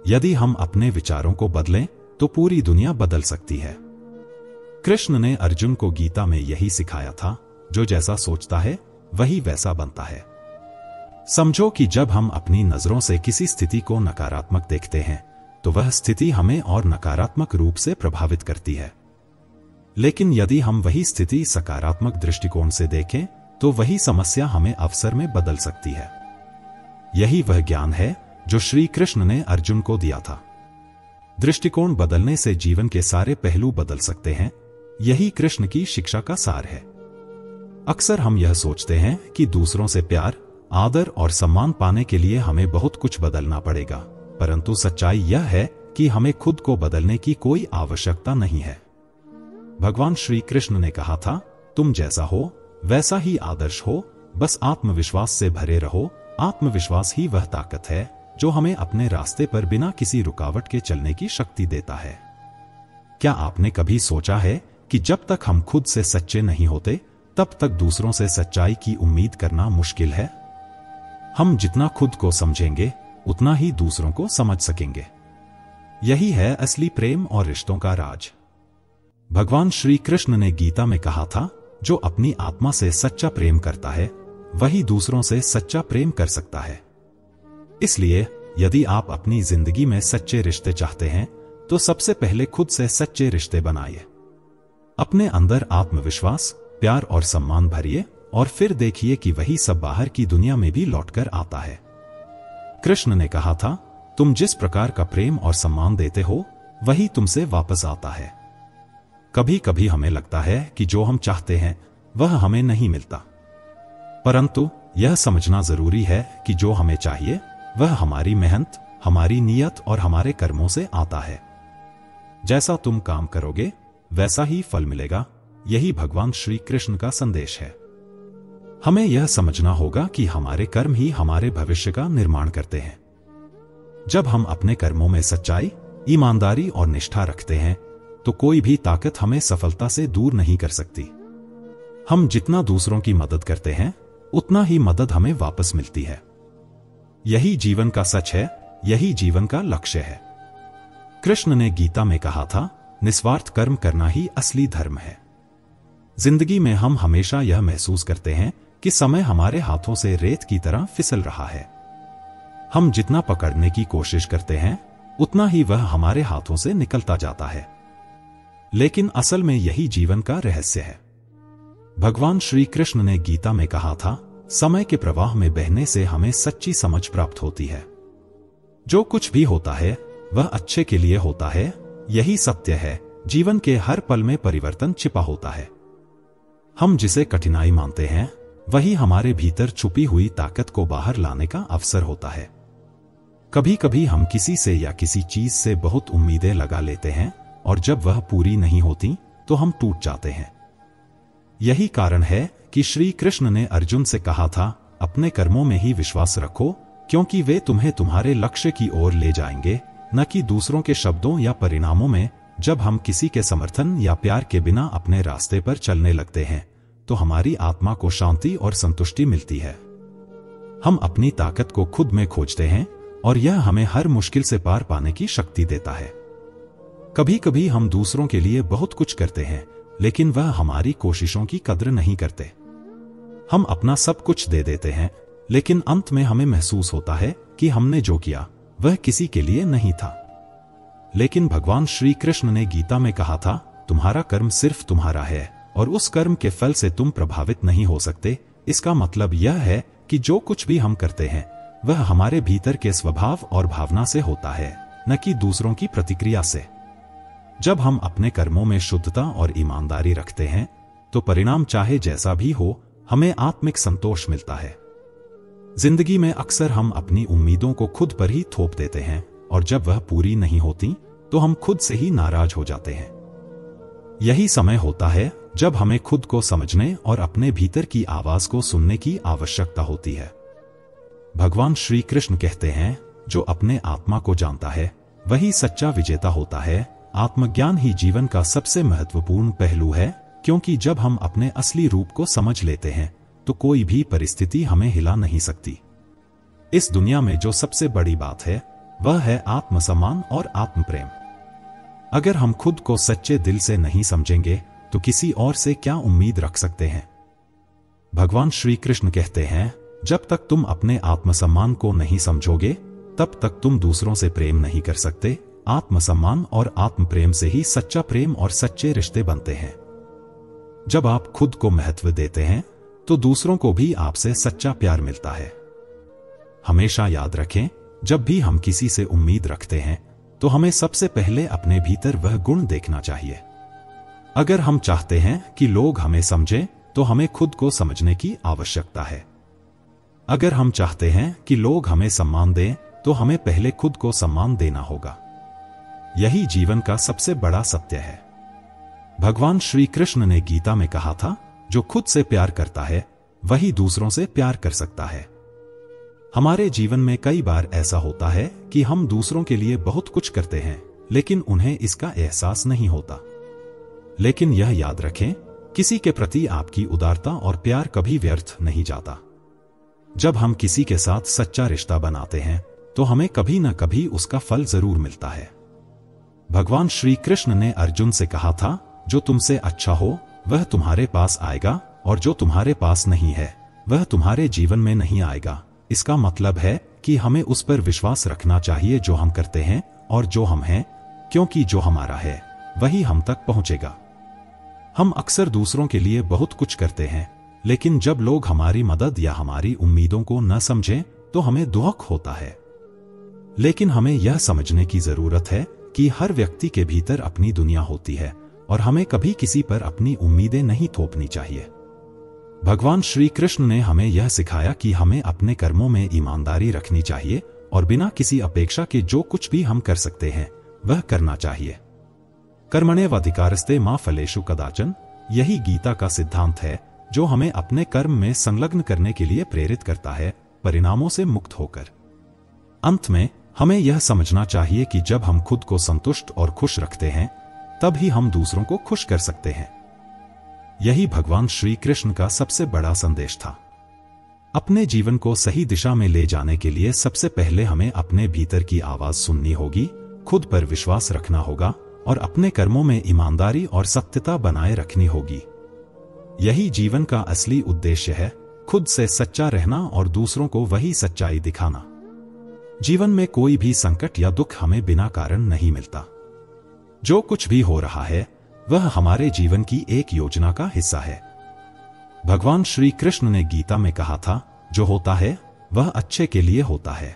यदि हम अपने विचारों को बदलें तो पूरी दुनिया बदल सकती है। कृष्ण ने अर्जुन को गीता में यही सिखाया था, जो जैसा सोचता है वही वैसा बनता है। समझो कि जब हम अपनी नजरों से किसी स्थिति को नकारात्मक देखते हैं तो वह स्थिति हमें और नकारात्मक रूप से प्रभावित करती है। लेकिन यदि हम वही स्थिति सकारात्मक दृष्टिकोण से देखें तो वही समस्या हमें अवसर में बदल सकती है। यही वह ज्ञान है जो श्री कृष्ण ने अर्जुन को दिया था। दृष्टिकोण बदलने से जीवन के सारे पहलू बदल सकते हैं। यही कृष्ण की शिक्षा का सार है। अक्सर हम यह सोचते हैं कि दूसरों से प्यार, आदर और सम्मान पाने के लिए हमें बहुत कुछ बदलना पड़ेगा, परंतु सच्चाई यह है कि हमें खुद को बदलने की कोई आवश्यकता नहीं है। भगवान श्री कृष्ण ने कहा था, तुम जैसा हो वैसा ही आदर्श हो, बस आत्मविश्वास से भरे रहो। आत्मविश्वास ही वह ताकत है जो हमें अपने रास्ते पर बिना किसी रुकावट के चलने की शक्ति देता है। क्या आपने कभी सोचा है कि जब तक हम खुद से सच्चे नहीं होते, तब तक दूसरों से सच्चाई की उम्मीद करना मुश्किल है? हम जितना खुद को समझेंगे, उतना ही दूसरों को समझ सकेंगे। यही है असली प्रेम और रिश्तों का राज। भगवान श्री कृष्ण ने गीता में कहा था, जो अपनी आत्मा से सच्चा प्रेम करता है, वही दूसरों से सच्चा प्रेम कर सकता है। इसलिए यदि आप अपनी जिंदगी में सच्चे रिश्ते चाहते हैं, तो सबसे पहले खुद से सच्चे रिश्ते बनाइए। अपने अंदर आत्मविश्वास, प्यार और सम्मान भरिए और फिर देखिए कि वही सब बाहर की दुनिया में भी लौटकर आता है। कृष्ण ने कहा था, तुम जिस प्रकार का प्रेम और सम्मान देते हो, वही तुमसे वापस आता है। कभी कभी हमें लगता है कि जो हम चाहते हैं वह हमें नहीं मिलता, परंतु यह समझना जरूरी है कि जो हमें चाहिए वह हमारी मेहनत, हमारी नीयत और हमारे कर्मों से आता है। जैसा तुम काम करोगे वैसा ही फल मिलेगा, यही भगवान श्री कृष्ण का संदेश है। हमें यह समझना होगा कि हमारे कर्म ही हमारे भविष्य का निर्माण करते हैं। जब हम अपने कर्मों में सच्चाई, ईमानदारी और निष्ठा रखते हैं, तो कोई भी ताकत हमें सफलता से दूर नहीं कर सकती। हम जितना दूसरों की मदद करते हैं, उतना ही मदद हमें वापस मिलती है। यही जीवन का सच है, यही जीवन का लक्ष्य है। कृष्ण ने गीता में कहा था, निस्वार्थ कर्म करना ही असली धर्म है। जिंदगी में हम हमेशा यह महसूस करते हैं कि समय हमारे हाथों से रेत की तरह फिसल रहा है। हम जितना पकड़ने की कोशिश करते हैं, उतना ही वह हमारे हाथों से निकलता जाता है। लेकिन असल में यही जीवन का रहस्य है। भगवान श्री कृष्ण ने गीता में कहा था, समय के प्रवाह में बहने से हमें सच्ची समझ प्राप्त होती है। जो कुछ भी होता है वह अच्छे के लिए होता है, यही सत्य है। जीवन के हर पल में परिवर्तन छिपा होता है। हम जिसे कठिनाई मानते हैं, वही हमारे भीतर छुपी हुई ताकत को बाहर लाने का अवसर होता है। कभी कभी हम किसी से या किसी चीज से बहुत उम्मीदें लगा लेते हैं, और जब वह पूरी नहीं होती तो हम टूट जाते हैं। यही कारण है कि श्री कृष्ण ने अर्जुन से कहा था, अपने कर्मों में ही विश्वास रखो, क्योंकि वे तुम्हें तुम्हारे लक्ष्य की ओर ले जाएंगे, न कि दूसरों के शब्दों या परिणामों में। जब हम किसी के समर्थन या प्यार के बिना अपने रास्ते पर चलने लगते हैं, तो हमारी आत्मा को शांति और संतुष्टि मिलती है। हम अपनी ताकत को खुद में खोजते हैं, और यह हमें हर मुश्किल से पार पाने की शक्ति देता है। कभी कभी हम दूसरों के लिए बहुत कुछ करते हैं, लेकिन वह हमारी कोशिशों की कद्र नहीं करते। हम अपना सब कुछ दे देते हैं, लेकिन अंत में हमें महसूस होता है कि हमने जो किया वह किसी के लिए नहीं था। लेकिन भगवान श्री कृष्ण ने गीता में कहा था, तुम्हारा कर्म सिर्फ तुम्हारा है, और उस कर्म के फल से तुम प्रभावित नहीं हो सकते। इसका मतलब यह है कि जो कुछ भी हम करते हैं, वह हमारे भीतर के स्वभाव और भावना से होता है, न कि दूसरों की प्रतिक्रिया से। जब हम अपने कर्मों में शुद्धता और ईमानदारी रखते हैं, तो परिणाम चाहे जैसा भी हो, हमें आत्मिक संतोष मिलता है। जिंदगी में अक्सर हम अपनी उम्मीदों को खुद पर ही थोप देते हैं, और जब वह पूरी नहीं होती तो हम खुद से ही नाराज हो जाते हैं। यही समय होता है जब हमें खुद को समझने और अपने भीतर की आवाज को सुनने की आवश्यकता होती है। भगवान श्री कृष्ण कहते हैं, जो अपने आत्मा को जानता है वही सच्चा विजेता होता है। आत्मज्ञान ही जीवन का सबसे महत्वपूर्ण पहलू है, क्योंकि जब हम अपने असली रूप को समझ लेते हैं, तो कोई भी परिस्थिति हमें हिला नहीं सकती। इस दुनिया में जो सबसे बड़ी बात है, वह है आत्मसम्मान और आत्मप्रेम। अगर हम खुद को सच्चे दिल से नहीं समझेंगे, तो किसी और से क्या उम्मीद रख सकते हैं? भगवान श्री कृष्ण कहते हैं, जब तक तुम अपने आत्मसम्मान को नहीं समझोगे, तब तक तुम दूसरों से प्रेम नहीं कर सकते। आत्मसम्मान और आत्मप्रेम से ही सच्चा प्रेम और सच्चे रिश्ते बनते हैं। जब आप खुद को महत्व देते हैं, तो दूसरों को भी आपसे सच्चा प्यार मिलता है। हमेशा याद रखें, जब भी हम किसी से उम्मीद रखते हैं, तो हमें सबसे पहले अपने भीतर वह गुण देखना चाहिए। अगर हम चाहते हैं कि लोग हमें समझें, तो हमें खुद को समझने की आवश्यकता है। अगर हम चाहते हैं कि लोग हमें सम्मान दें, तो हमें पहले खुद को सम्मान देना होगा। यही जीवन का सबसे बड़ा सत्य है। भगवान श्री कृष्ण ने गीता में कहा था, जो खुद से प्यार करता है वही दूसरों से प्यार कर सकता है। हमारे जीवन में कई बार ऐसा होता है कि हम दूसरों के लिए बहुत कुछ करते हैं, लेकिन उन्हें इसका एहसास नहीं होता। लेकिन यह याद रखें, किसी के प्रति आपकी उदारता और प्यार कभी व्यर्थ नहीं जाता। जब हम किसी के साथ सच्चा रिश्ता बनाते हैं, तो हमें कभी न कभी उसका फल जरूर मिलता है। भगवान श्री कृष्ण ने अर्जुन से कहा था, जो तुमसे अच्छा हो वह तुम्हारे पास आएगा, और जो तुम्हारे पास नहीं है वह तुम्हारे जीवन में नहीं आएगा। इसका मतलब है कि हमें उस पर विश्वास रखना चाहिए जो हम करते हैं और जो हम हैं, क्योंकि जो हमारा है वही हम तक पहुंचेगा। हम अक्सर दूसरों के लिए बहुत कुछ करते हैं, लेकिन जब लोग हमारी मदद या हमारी उम्मीदों को न समझें तो हमें दुख होता है। लेकिन हमें यह समझने की जरूरत है कि हर व्यक्ति के भीतर अपनी दुनिया होती है, और हमें कभी किसी पर अपनी उम्मीदें नहीं थोपनी चाहिए। भगवान श्री कृष्ण ने हमें यह सिखाया कि हमें अपने कर्मों में ईमानदारी रखनी चाहिए और बिना किसी अपेक्षा के जो कुछ भी हम कर सकते हैं वह करना चाहिए। कर्मण्येवाधिकारस्ते मा फलेषु कदाचन, यही गीता का सिद्धांत है जो हमें अपने कर्म में संलग्न करने के लिए प्रेरित करता है, परिणामों से मुक्त होकर। अंत में हमें यह समझना चाहिए कि जब हम खुद को संतुष्ट और खुश रखते हैं, तब ही हम दूसरों को खुश कर सकते हैं। यही भगवान श्री कृष्ण का सबसे बड़ा संदेश था। अपने जीवन को सही दिशा में ले जाने के लिए सबसे पहले हमें अपने भीतर की आवाज सुननी होगी, खुद पर विश्वास रखना होगा और अपने कर्मों में ईमानदारी और सत्यता बनाए रखनी होगी। यही जीवन का असली उद्देश्य है, खुद से सच्चा रहना और दूसरों को वही सच्चाई दिखाना। जीवन में कोई भी संकट या दुख हमें बिना कारण नहीं मिलता। जो कुछ भी हो रहा है वह हमारे जीवन की एक योजना का हिस्सा है। भगवान श्री कृष्ण ने गीता में कहा था, जो होता है वह अच्छे के लिए होता है।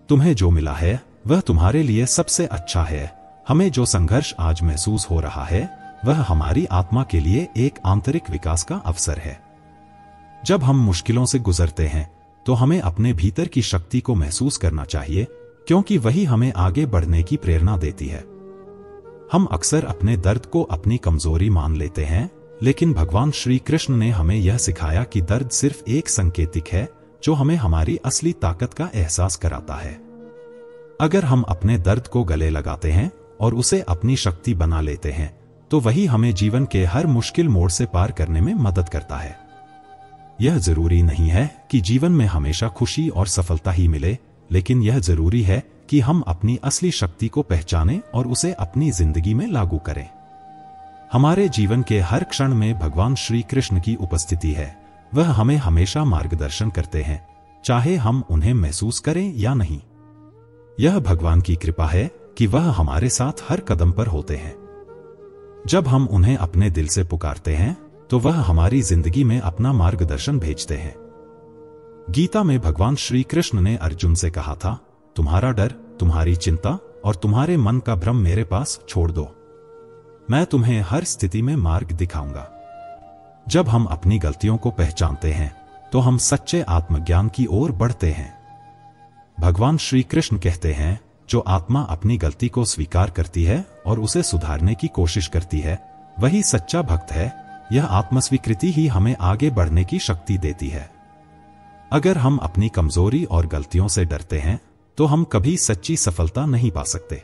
तुम्हें जो मिला है वह तुम्हारे लिए सबसे अच्छा है। हमें जो संघर्ष आज महसूस हो रहा है वह हमारी आत्मा के लिए एक आंतरिक विकास का अवसर है। जब हम मुश्किलों से गुजरते हैं तो हमें अपने भीतर की शक्ति को महसूस करना चाहिए, क्योंकि वही हमें आगे बढ़ने की प्रेरणा देती है। हम अक्सर अपने दर्द को अपनी कमजोरी मान लेते हैं, लेकिन भगवान श्री कृष्ण ने हमें यह सिखाया कि दर्द सिर्फ एक संकेतिक है जो हमें हमारी असली ताकत का एहसास कराता है। अगर हम अपने दर्द को गले लगाते हैं और उसे अपनी शक्ति बना लेते हैं, तो वही हमें जीवन के हर मुश्किल मोड़ से पार करने में मदद करता है। यह जरूरी नहीं है कि जीवन में हमेशा खुशी और सफलता ही मिले, लेकिन यह जरूरी है कि हम अपनी असली शक्ति को पहचानें और उसे अपनी जिंदगी में लागू करें। हमारे जीवन के हर क्षण में भगवान श्री कृष्ण की उपस्थिति है। वह हमें हमेशा मार्गदर्शन करते हैं, चाहे हम उन्हें महसूस करें या नहीं। यह भगवान की कृपा है कि वह हमारे साथ हर कदम पर होते हैं। जब हम उन्हें अपने दिल से पुकारते हैं तो वह हमारी जिंदगी में अपना मार्गदर्शन भेजते हैं। गीता में भगवान श्री कृष्ण ने अर्जुन से कहा था, तुम्हारा डर, तुम्हारी चिंता और तुम्हारे मन का भ्रम मेरे पास छोड़ दो। मैं तुम्हें हर स्थिति में मार्ग दिखाऊंगा। जब हम अपनी गलतियों को पहचानते हैं तो हम सच्चे आत्मज्ञान की ओर बढ़ते हैं। भगवान श्री कृष्ण कहते हैं, जो आत्मा अपनी गलती को स्वीकार करती है और उसे सुधारने की कोशिश करती है, वही सच्चा भक्त है। यह आत्मस्वीकृति ही हमें आगे बढ़ने की शक्ति देती है। अगर हम अपनी कमजोरी और गलतियों से डरते हैं तो हम कभी सच्ची सफलता नहीं पा सकते।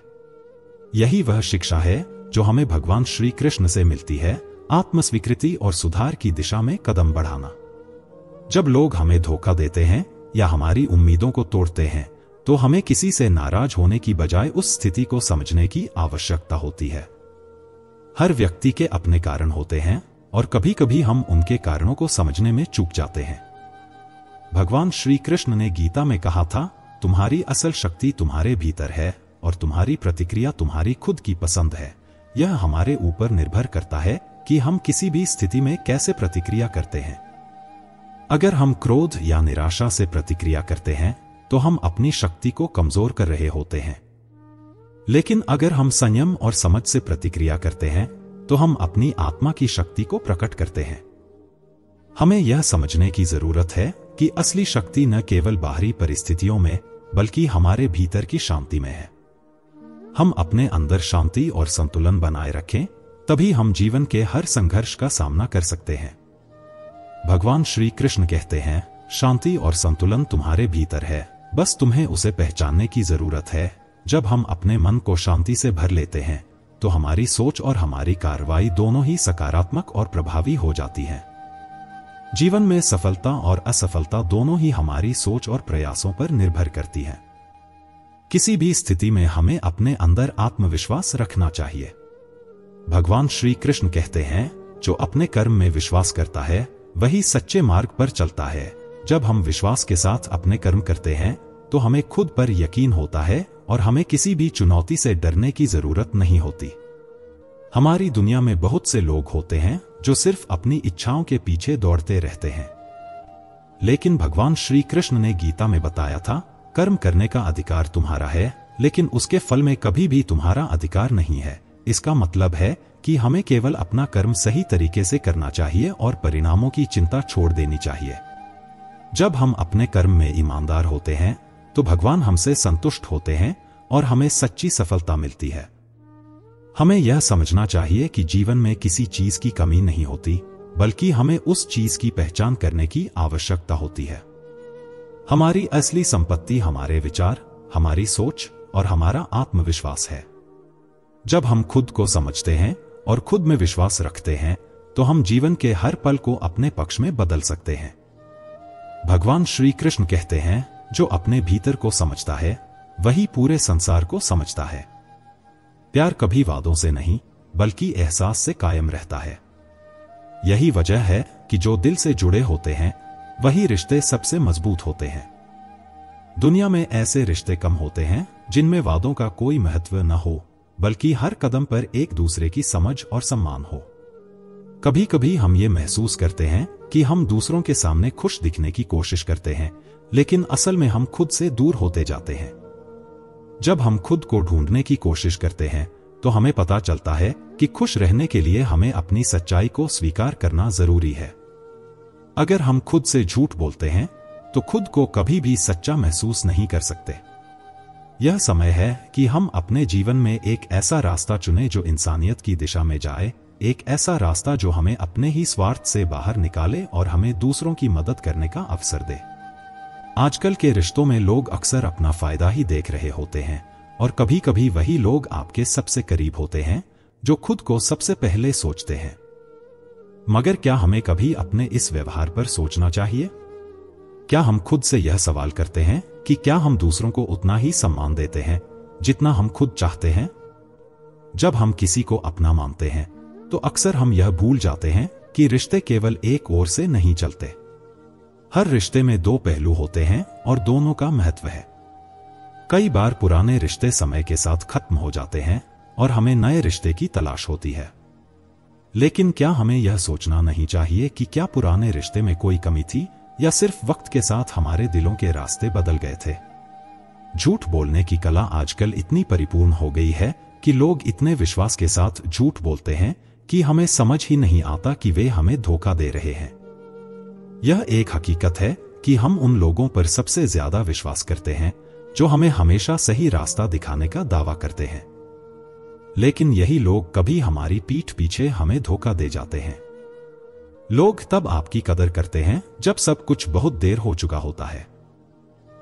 यही वह शिक्षा है जो हमें भगवान श्री कृष्ण से मिलती है, आत्मस्वीकृति और सुधार की दिशा में कदम बढ़ाना। जब लोग हमें धोखा देते हैं या हमारी उम्मीदों को तोड़ते हैं, तो हमें किसी से नाराज होने की बजाय उस स्थिति को समझने की आवश्यकता होती है। हर व्यक्ति के अपने कारण होते हैं और कभी कभी हम उनके कारणों को समझने में चूक जाते हैं। भगवान श्री कृष्ण ने गीता में कहा था, तुम्हारी असल शक्ति तुम्हारे भीतर है और तुम्हारी प्रतिक्रिया तुम्हारी खुद की पसंद है। यह हमारे ऊपर निर्भर करता है कि हम किसी भी स्थिति में कैसे प्रतिक्रिया करते हैं। अगर हम क्रोध या निराशा से प्रतिक्रिया करते हैं तो हम अपनी शक्ति को कमजोर कर रहे होते हैं। लेकिन अगर हम संयम और समझ से प्रतिक्रिया करते हैं तो हम अपनी आत्मा की शक्ति को प्रकट करते हैं। हमें यह समझने की जरूरत है कि असली शक्ति न केवल बाहरी परिस्थितियों में बल्कि हमारे भीतर की शांति में है। हम अपने अंदर शांति और संतुलन बनाए रखें, तभी हम जीवन के हर संघर्ष का सामना कर सकते हैं। भगवान श्री कृष्ण कहते हैं, शांति और संतुलन तुम्हारे भीतर है, बस तुम्हें उसे पहचानने की जरूरत है। जब हम अपने मन को शांति से भर लेते हैं तो हमारी सोच और हमारी कार्रवाई दोनों ही सकारात्मक और प्रभावी हो जाती है। जीवन में सफलता और असफलता दोनों ही हमारी सोच और प्रयासों पर निर्भर करती है। किसी भी स्थिति में हमें अपने अंदर आत्मविश्वास रखना चाहिए। भगवान श्री कृष्ण कहते हैं, जो अपने कर्म में विश्वास करता है वही सच्चे मार्ग पर चलता है। जब हम विश्वास के साथ अपने कर्म करते हैं तो हमें खुद पर यकीन होता है और हमें किसी भी चुनौती से डरने की जरूरत नहीं होती। हमारी दुनिया में बहुत से लोग होते हैं जो सिर्फ अपनी इच्छाओं के पीछे दौड़ते रहते हैं, लेकिन भगवान श्री कृष्ण ने गीता में बताया था, कर्म करने का अधिकार तुम्हारा है, लेकिन उसके फल में कभी भी तुम्हारा अधिकार नहीं है। इसका मतलब है कि हमें केवल अपना कर्म सही तरीके से करना चाहिए और परिणामों की चिंता छोड़ देनी चाहिए। जब हम अपने कर्म में ईमानदार होते हैं तो भगवान हमसे संतुष्ट होते हैं और हमें सच्ची सफलता मिलती है। हमें यह समझना चाहिए कि जीवन में किसी चीज की कमी नहीं होती, बल्कि हमें उस चीज की पहचान करने की आवश्यकता होती है। हमारी असली संपत्ति हमारे विचार, हमारी सोच और हमारा आत्मविश्वास है। जब हम खुद को समझते हैं और खुद में विश्वास रखते हैं तो हम जीवन के हर पल को अपने पक्ष में बदल सकते हैं। भगवान श्री कृष्ण कहते हैं, जो अपने भीतर को समझता है वही पूरे संसार को समझता है। प्यार कभी वादों से नहीं बल्कि एहसास से कायम रहता है। यही वजह है कि जो दिल से जुड़े होते हैं वही रिश्ते सबसे मजबूत होते हैं। दुनिया में ऐसे रिश्ते कम होते हैं जिनमें वादों का कोई महत्व न हो, बल्कि हर कदम पर एक दूसरे की समझ और सम्मान हो। कभी कभी हम ये महसूस करते हैं कि हम दूसरों के सामने खुश दिखने की कोशिश करते हैं, लेकिन असल में हम खुद से दूर होते जाते हैं। जब हम खुद को ढूंढने की कोशिश करते हैं तो हमें पता चलता है कि खुश रहने के लिए हमें अपनी सच्चाई को स्वीकार करना जरूरी है। अगर हम खुद से झूठ बोलते हैं तो खुद को कभी भी सच्चा महसूस नहीं कर सकते। यह समय है कि हम अपने जीवन में एक ऐसा रास्ता चुनें जो इंसानियत की दिशा में जाए, एक ऐसा रास्ता जो हमें अपने ही स्वार्थ से बाहर निकाले और हमें दूसरों की मदद करने का अवसर दे। आजकल के रिश्तों में लोग अक्सर अपना फायदा ही देख रहे होते हैं और कभी कभी वही लोग आपके सबसे करीब होते हैं जो खुद को सबसे पहले सोचते हैं। मगर क्या हमें कभी अपने इस व्यवहार पर सोचना चाहिए? क्या हम खुद से यह सवाल करते हैं कि क्या हम दूसरों को उतना ही सम्मान देते हैं जितना हम खुद चाहते हैं? जब हम किसी को अपना मानते हैं तो अक्सर हम यह भूल जाते हैं कि रिश्ते केवल एक ओर से नहीं चलते। हर रिश्ते में दो पहलू होते हैं और दोनों का महत्व है। कई बार पुराने रिश्ते समय के साथ खत्म हो जाते हैं और हमें नए रिश्ते की तलाश होती है। लेकिन क्या हमें यह सोचना नहीं चाहिए कि क्या पुराने रिश्ते में कोई कमी थी या सिर्फ वक्त के साथ हमारे दिलों के रास्ते बदल गए थे? झूठ बोलने की कला आजकल इतनी परिपूर्ण हो गई है कि लोग इतने विश्वास के साथ झूठ बोलते हैं कि हमें समझ ही नहीं आता कि वे हमें धोखा दे रहे हैं। यह एक हकीकत है कि हम उन लोगों पर सबसे ज्यादा विश्वास करते हैं जो हमें हमेशा सही रास्ता दिखाने का दावा करते हैं, लेकिन यही लोग कभी हमारी पीठ पीछे हमें धोखा दे जाते हैं। लोग तब आपकी कदर करते हैं जब सब कुछ बहुत देर हो चुका होता है।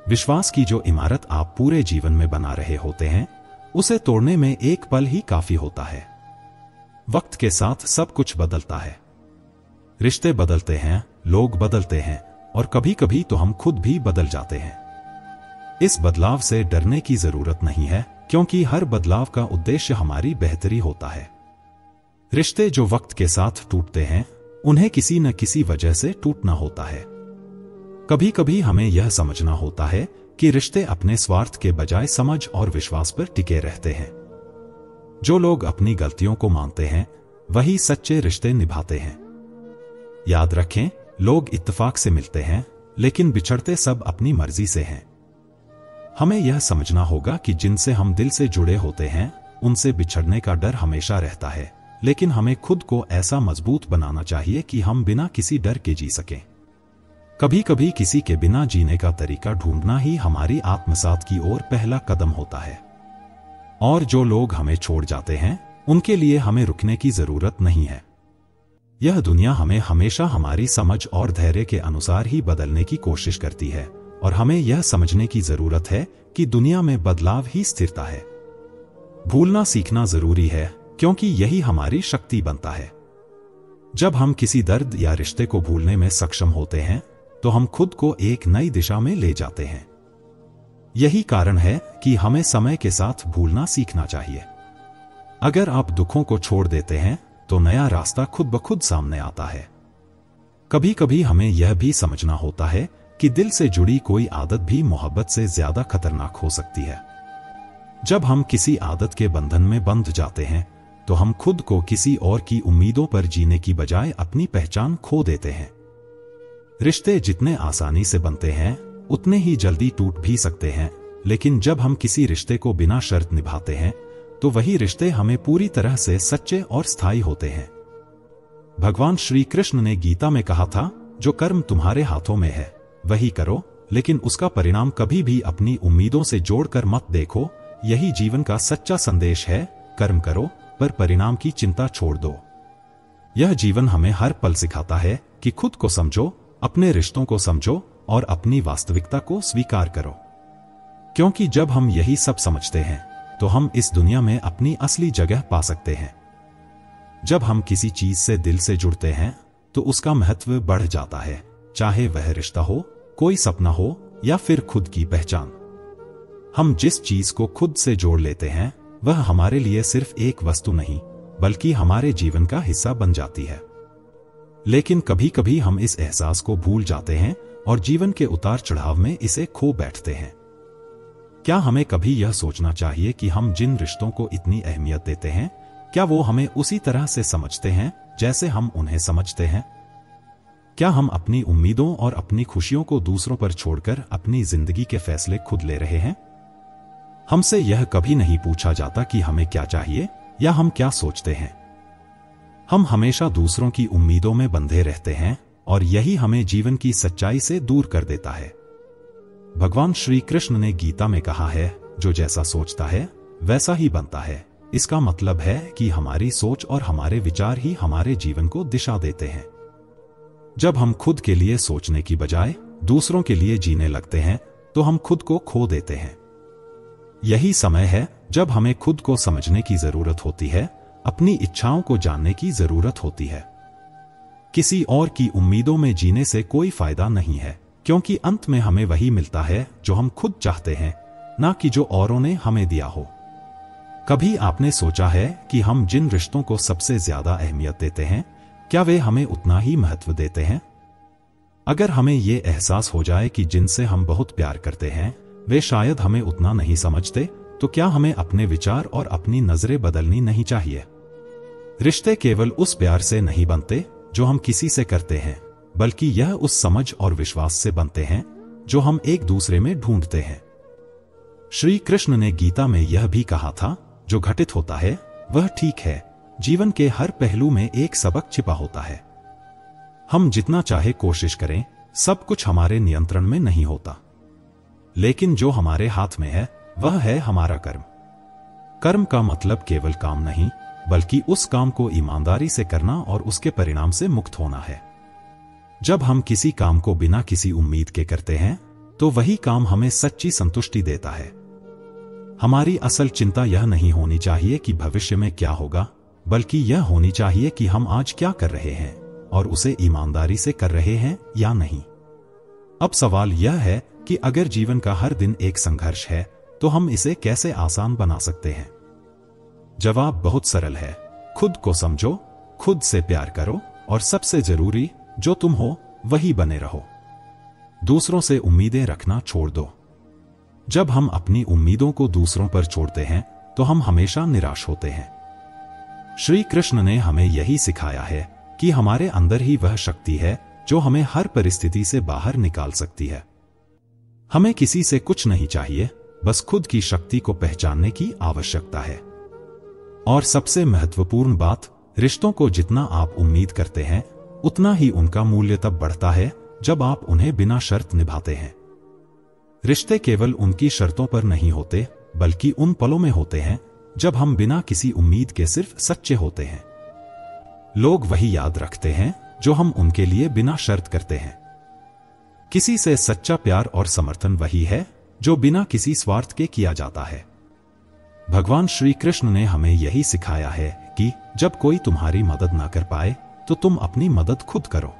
विश्वास की जो इमारत आप पूरे जीवन में बना रहे होते हैं उसे तोड़ने में एक पल ही काफी होता है। वक्त के साथ सब कुछ बदलता है, रिश्ते बदलते हैं, लोग बदलते हैं और कभी कभी तो हम खुद भी बदल जाते हैं। इस बदलाव से डरने की जरूरत नहीं है, क्योंकि हर बदलाव का उद्देश्य हमारी बेहतरी होता है। रिश्ते जो वक्त के साथ टूटते हैं उन्हें किसी न किसी वजह से टूटना होता है। कभी कभी हमें यह समझना होता है कि रिश्ते अपने स्वार्थ के बजाय समझ और विश्वास पर टिके रहते हैं। जो लोग अपनी गलतियों को मानते हैं वही सच्चे रिश्ते निभाते हैं। याद रखें, लोग इत्तेफाक से मिलते हैं लेकिन बिछड़ते सब अपनी मर्जी से हैं। हमें यह समझना होगा कि जिनसे हम दिल से जुड़े होते हैं उनसे बिछड़ने का डर हमेशा रहता है, लेकिन हमें खुद को ऐसा मजबूत बनाना चाहिए कि हम बिना किसी डर के जी सकें। कभी कभी किसी के बिना जीने का तरीका ढूंढना ही हमारी आत्मसात की ओर पहला कदम होता है। और जो लोग हमें छोड़ जाते हैं उनके लिए हमें रुकने की जरूरत नहीं है। यह दुनिया हमें हमेशा हमारी समझ और धैर्य के अनुसार ही बदलने की कोशिश करती है, और हमें यह समझने की जरूरत है कि दुनिया में बदलाव ही स्थिरता है। भूलना सीखना जरूरी है, क्योंकि यही हमारी शक्ति बनता है। जब हम किसी दर्द या रिश्ते को भूलने में सक्षम होते हैं तो हम खुद को एक नई दिशा में ले जाते हैं। यही कारण है कि हमें समय के साथ भूलना सीखना चाहिए। अगर आप दुखों को छोड़ देते हैं तो नया रास्ता खुद ब खुद सामने आता है। कभी कभी हमें यह भी समझना होता है कि दिल से जुड़ी कोई आदत भी मोहब्बत से ज्यादा खतरनाक हो सकती है। जब हम किसी आदत के बंधन में बंध जाते हैं तो हम खुद को किसी और की उम्मीदों पर जीने की बजाय अपनी पहचान खो देते हैं। रिश्ते जितने आसानी से बनते हैं उतने ही जल्दी टूट भी सकते हैं, लेकिन जब हम किसी रिश्ते को बिना शर्त निभाते हैं तो वही रिश्ते हमें पूरी तरह से सच्चे और स्थायी होते हैं। भगवान श्री कृष्ण ने गीता में कहा था, जो कर्म तुम्हारे हाथों में है वही करो, लेकिन उसका परिणाम कभी भी अपनी उम्मीदों से जोड़कर मत देखो। यही जीवन का सच्चा संदेश है। कर्म करो पर परिणाम की चिंता छोड़ दो। यह जीवन हमें हर पल सिखाता है कि खुद को समझो, अपने रिश्तों को समझो और अपनी वास्तविकता को स्वीकार करो। क्योंकि जब हम यही सब समझते हैं तो हम इस दुनिया में अपनी असली जगह पा सकते हैं। जब हम किसी चीज से दिल से जुड़ते हैं तो उसका महत्व बढ़ जाता है, चाहे वह रिश्ता हो, कोई सपना हो या फिर खुद की पहचान। हम जिस चीज को खुद से जोड़ लेते हैं वह हमारे लिए सिर्फ एक वस्तु नहीं बल्कि हमारे जीवन का हिस्सा बन जाती है। लेकिन कभी कभी हम इस एहसास को भूल जाते हैं और जीवन के उतार चढ़ाव में इसे खो बैठते हैं। क्या हमें कभी यह सोचना चाहिए कि हम जिन रिश्तों को इतनी अहमियत देते हैं, क्या वो हमें उसी तरह से समझते हैं जैसे हम उन्हें समझते हैं? क्या हम अपनी उम्मीदों और अपनी खुशियों को दूसरों पर छोड़कर अपनी जिंदगी के फैसले खुद ले रहे हैं? हमसे यह कभी नहीं पूछा जाता कि हमें क्या चाहिए या हम क्या सोचते हैं। हम हमेशा दूसरों की उम्मीदों में बंधे रहते हैं और यही हमें जीवन की सच्चाई से दूर कर देता है। भगवान श्री कृष्ण ने गीता में कहा है, जो जैसा सोचता है वैसा ही बनता है। इसका मतलब है कि हमारी सोच और हमारे विचार ही हमारे जीवन को दिशा देते हैं। जब हम खुद के लिए सोचने की बजाय दूसरों के लिए जीने लगते हैं तो हम खुद को खो देते हैं। यही समय है जब हमें खुद को समझने की जरूरत होती है, अपनी इच्छाओं को जानने की जरूरत होती है। किसी और की उम्मीदों में जीने से कोई फायदा नहीं है, क्योंकि अंत में हमें वही मिलता है जो हम खुद चाहते हैं, ना कि जो औरों ने हमें दिया हो। कभी आपने सोचा है कि हम जिन रिश्तों को सबसे ज्यादा अहमियत देते हैं, क्या वे हमें उतना ही महत्व देते हैं? अगर हमें यह एहसास हो जाए कि जिनसे हम बहुत प्यार करते हैं वे शायद हमें उतना नहीं समझते, तो क्या हमें अपने विचार और अपनी नजरें बदलनी नहीं चाहिए? रिश्ते केवल उस प्यार से नहीं बनते जो हम किसी से करते हैं, बल्कि यह उस समझ और विश्वास से बनते हैं जो हम एक दूसरे में ढूंढते हैं। श्री कृष्ण ने गीता में यह भी कहा था, जो घटित होता है वह ठीक है। जीवन के हर पहलू में एक सबक छिपा होता है। हम जितना चाहे कोशिश करें, सब कुछ हमारे नियंत्रण में नहीं होता, लेकिन जो हमारे हाथ में है वह है हमारा कर्म। कर्म का मतलब केवल काम नहीं, बल्कि उस काम को ईमानदारी से करना और उसके परिणाम से मुक्त होना है। जब हम किसी काम को बिना किसी उम्मीद के करते हैं तो वही काम हमें सच्ची संतुष्टि देता है। हमारी असल चिंता यह नहीं होनी चाहिए कि भविष्य में क्या होगा, बल्कि यह होनी चाहिए कि हम आज क्या कर रहे हैं और उसे ईमानदारी से कर रहे हैं या नहीं। अब सवाल यह है कि अगर जीवन का हर दिन एक संघर्ष है तो हम इसे कैसे आसान बना सकते हैं? जवाब बहुत सरल है। खुद को समझो, खुद से प्यार करो और सबसे जरूरी, जो तुम हो वही बने रहो। दूसरों से उम्मीदें रखना छोड़ दो। जब हम अपनी उम्मीदों को दूसरों पर छोड़ते हैं तो हम हमेशा निराश होते हैं। श्री कृष्ण ने हमें यही सिखाया है कि हमारे अंदर ही वह शक्ति है जो हमें हर परिस्थिति से बाहर निकाल सकती है। हमें किसी से कुछ नहीं चाहिए, बस खुद की शक्ति को पहचानने की आवश्यकता है। और सबसे महत्वपूर्ण बात, रिश्तों को जितना आप उम्मीद करते हैं उतना ही उनका मूल्य तब बढ़ता है जब आप उन्हें बिना शर्त निभाते हैं। रिश्ते केवल उनकी शर्तों पर नहीं होते बल्कि उन पलों में होते हैं जब हम बिना किसी उम्मीद के सिर्फ सच्चे होते हैं। लोग वही याद रखते हैं जो हम उनके लिए बिना शर्त करते हैं। किसी से सच्चा प्यार और समर्थन वही है जो बिना किसी स्वार्थ के किया जाता है। भगवान श्री कृष्ण ने हमें यही सिखाया है कि जब कोई तुम्हारी मदद ना कर पाए तो तुम अपनी मदद खुद करो।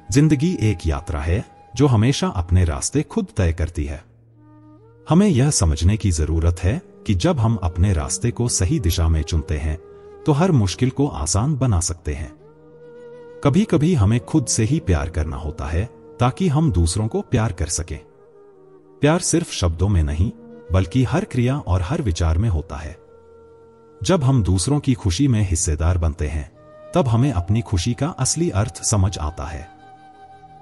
जिंदगी एक यात्रा है जो हमेशा अपने रास्ते खुद तय करती है। हमें यह समझने की जरूरत है कि जब हम अपने रास्ते को सही दिशा में चुनते हैं तो हर मुश्किल को आसान बना सकते हैं। कभी कभी हमें खुद से ही प्यार करना होता है ताकि हम दूसरों को प्यार कर सकें। प्यार सिर्फ शब्दों में नहीं बल्कि हर क्रिया और हर विचार में होता है। जब हम दूसरों की खुशी में हिस्सेदार बनते हैं तब हमें अपनी खुशी का असली अर्थ समझ आता है।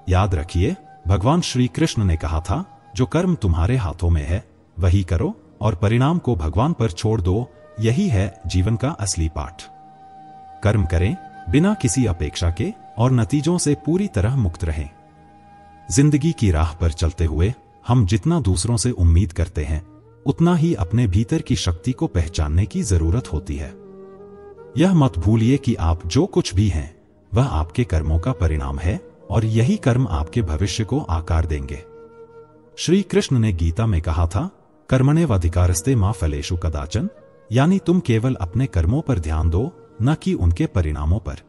याद रखिए, भगवान श्री कृष्ण ने कहा था, जो कर्म तुम्हारे हाथों में है वही करो और परिणाम को भगवान पर छोड़ दो। यही है जीवन का असली पाठ। कर्म करें बिना किसी अपेक्षा के और नतीजों से पूरी तरह मुक्त रहें। जिंदगी की राह पर चलते हुए हम जितना दूसरों से उम्मीद करते हैं उतना ही अपने भीतर की शक्ति को पहचानने की जरूरत होती है। यह मत भूलिए कि आप जो कुछ भी हैं वह आपके कर्मों का परिणाम है और यही कर्म आपके भविष्य को आकार देंगे। श्री कृष्ण ने गीता में कहा था, कर्मण्येवाधिकारस्ते मा फलेषु कदाचन, यानी तुम केवल अपने कर्मों पर ध्यान दो न कि उनके परिणामों पर।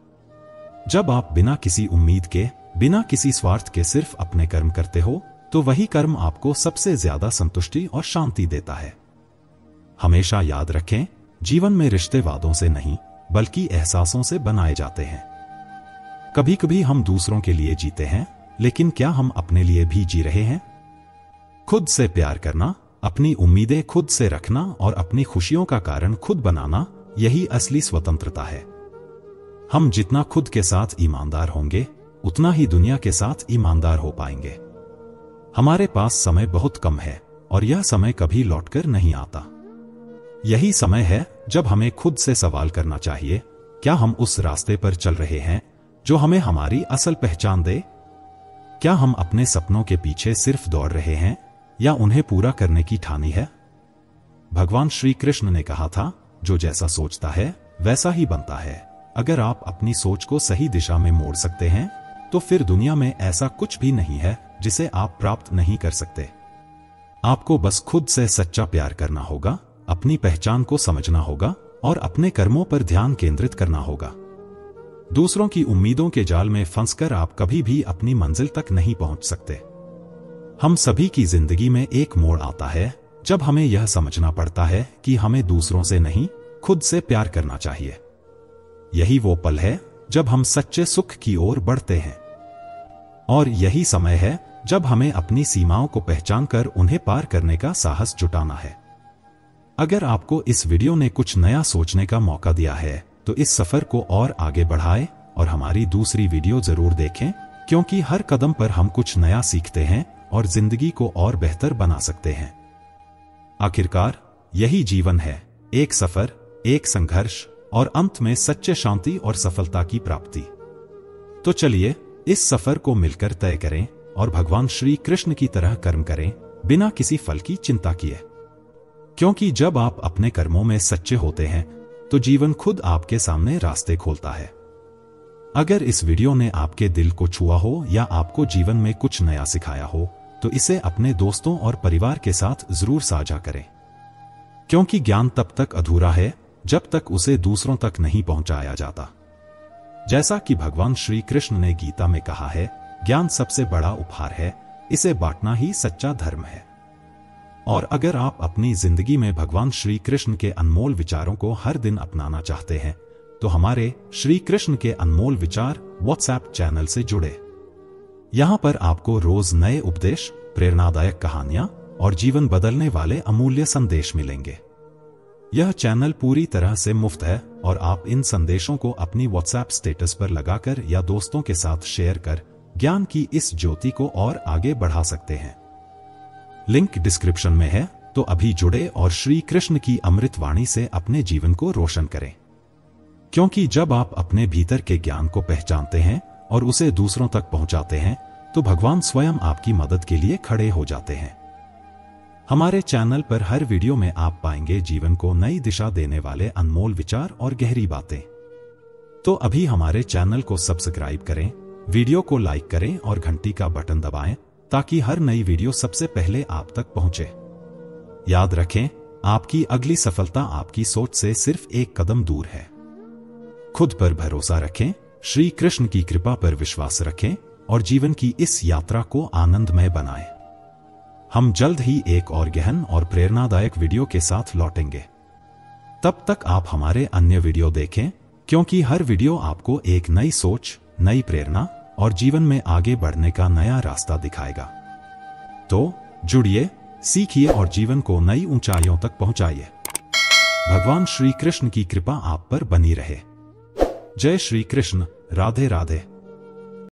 जब आप बिना किसी उम्मीद के, बिना किसी स्वार्थ के सिर्फ अपने कर्म करते हो तो वही कर्म आपको सबसे ज्यादा संतुष्टि और शांति देता है। हमेशा याद रखें, जीवन में रिश्ते वादों से नहीं बल्कि एहसासों से बनाए जाते हैं। कभी कभी हम दूसरों के लिए जीते हैं, लेकिन क्या हम अपने लिए भी जी रहे हैं? खुद से प्यार करना, अपनी उम्मीदें खुद से रखना और अपनी खुशियों का कारण खुद बनाना, यही असली स्वतंत्रता है। हम जितना खुद के साथ ईमानदार होंगे उतना ही दुनिया के साथ ईमानदार हो पाएंगे। हमारे पास समय बहुत कम है और यह समय कभी लौटकर नहीं आता। यही समय है जब हमें खुद से सवाल करना चाहिए, क्या हम उस रास्ते पर चल रहे हैं जो हमें हमारी असल पहचान दे? क्या हम अपने सपनों के पीछे सिर्फ दौड़ रहे हैं या उन्हें पूरा करने की ठानी है? भगवान श्री कृष्ण ने कहा था, जो जैसा सोचता है वैसा ही बनता है। अगर आप अपनी सोच को सही दिशा में मोड़ सकते हैं तो फिर दुनिया में ऐसा कुछ भी नहीं है जिसे आप प्राप्त नहीं कर सकते। आपको बस खुद से सच्चा प्यार करना होगा, अपनी पहचान को समझना होगा और अपने कर्मों पर ध्यान केंद्रित करना होगा। दूसरों की उम्मीदों के जाल में फंसकर आप कभी भी अपनी मंजिल तक नहीं पहुंच सकते। हम सभी की जिंदगी में एक मोड़ आता है जब हमें यह समझना पड़ता है कि हमें दूसरों से नहीं, खुद से प्यार करना चाहिए। यही वो पल है जब हम सच्चे सुख की ओर बढ़ते हैं। और यही समय है जब हमें अपनी सीमाओं को पहचानकर उन्हें पार करने का साहस जुटाना है। अगर आपको इस वीडियो ने कुछ नया सोचने का मौका दिया है तो इस सफर को और आगे बढ़ाएं और हमारी दूसरी वीडियो जरूर देखें, क्योंकि हर कदम पर हम कुछ नया सीखते हैं और जिंदगी को और बेहतर बना सकते हैं। आखिरकार यही जीवन है, एक सफर, एक संघर्ष और अंत में सच्चे शांति और सफलता की प्राप्ति। तो चलिए इस सफर को मिलकर तय करें और भगवान श्री कृष्ण की तरह कर्म करें बिना किसी फल की चिंता किए। क्योंकि जब आप अपने कर्मों में सच्चे होते हैं तो जीवन खुद आपके सामने रास्ते खोलता है। अगर इस वीडियो ने आपके दिल को छुआ हो या आपको जीवन में कुछ नया सिखाया हो तो इसे अपने दोस्तों और परिवार के साथ जरूर साझा करें, क्योंकि ज्ञान तब तक अधूरा है जब तक उसे दूसरों तक नहीं पहुंचाया जाता। जैसा कि भगवान श्री कृष्ण ने गीता में कहा है, ज्ञान सबसे बड़ा उपहार है, इसे बांटना ही सच्चा धर्म है। और अगर आप अपनी जिंदगी में भगवान श्री कृष्ण के अनमोल विचारों को हर दिन अपनाना चाहते हैं तो हमारे श्री कृष्ण के अनमोल विचार व्हाट्सएप चैनल से जुड़े। यहां पर आपको रोज नए उपदेश, प्रेरणादायक कहानियां और जीवन बदलने वाले अमूल्य संदेश मिलेंगे। यह चैनल पूरी तरह से मुफ्त है और आप इन संदेशों को अपनी व्हाट्सएप स्टेटस पर लगाकर या दोस्तों के साथ शेयर कर ज्ञान की इस ज्योति को और आगे बढ़ा सकते हैं। लिंक डिस्क्रिप्शन में है, तो अभी जुड़े और श्री कृष्ण की अमृत वाणी से अपने जीवन को रोशन करें। क्योंकि जब आप अपने भीतर के ज्ञान को पहचानते हैं और उसे दूसरों तक पहुंचाते हैं तो भगवान स्वयं आपकी मदद के लिए खड़े हो जाते हैं। हमारे चैनल पर हर वीडियो में आप पाएंगे जीवन को नई दिशा देने वाले अनमोल विचार और गहरी बातें। तो अभी हमारे चैनल को सब्सक्राइब करें, वीडियो को लाइक करें और घंटी का बटन दबाएं ताकि हर नई वीडियो सबसे पहले आप तक पहुंचे। याद रखें, आपकी अगली सफलता आपकी सोच से सिर्फ एक कदम दूर है। खुद पर भरोसा रखें, श्री कृष्ण की कृपा पर विश्वास रखें और जीवन की इस यात्रा को आनंदमय बनाएं। हम जल्द ही एक और गहन और प्रेरणादायक वीडियो के साथ लौटेंगे। तब तक आप हमारे अन्य वीडियो देखें, क्योंकि हर वीडियो आपको एक नई सोच, नई प्रेरणा और जीवन में आगे बढ़ने का नया रास्ता दिखाएगा। तो जुड़िए, सीखिए और जीवन को नई ऊंचाइयों तक पहुंचाइए। भगवान श्री कृष्ण की कृपा आप पर बनी रहे। जय श्री कृष्ण। राधे राधे।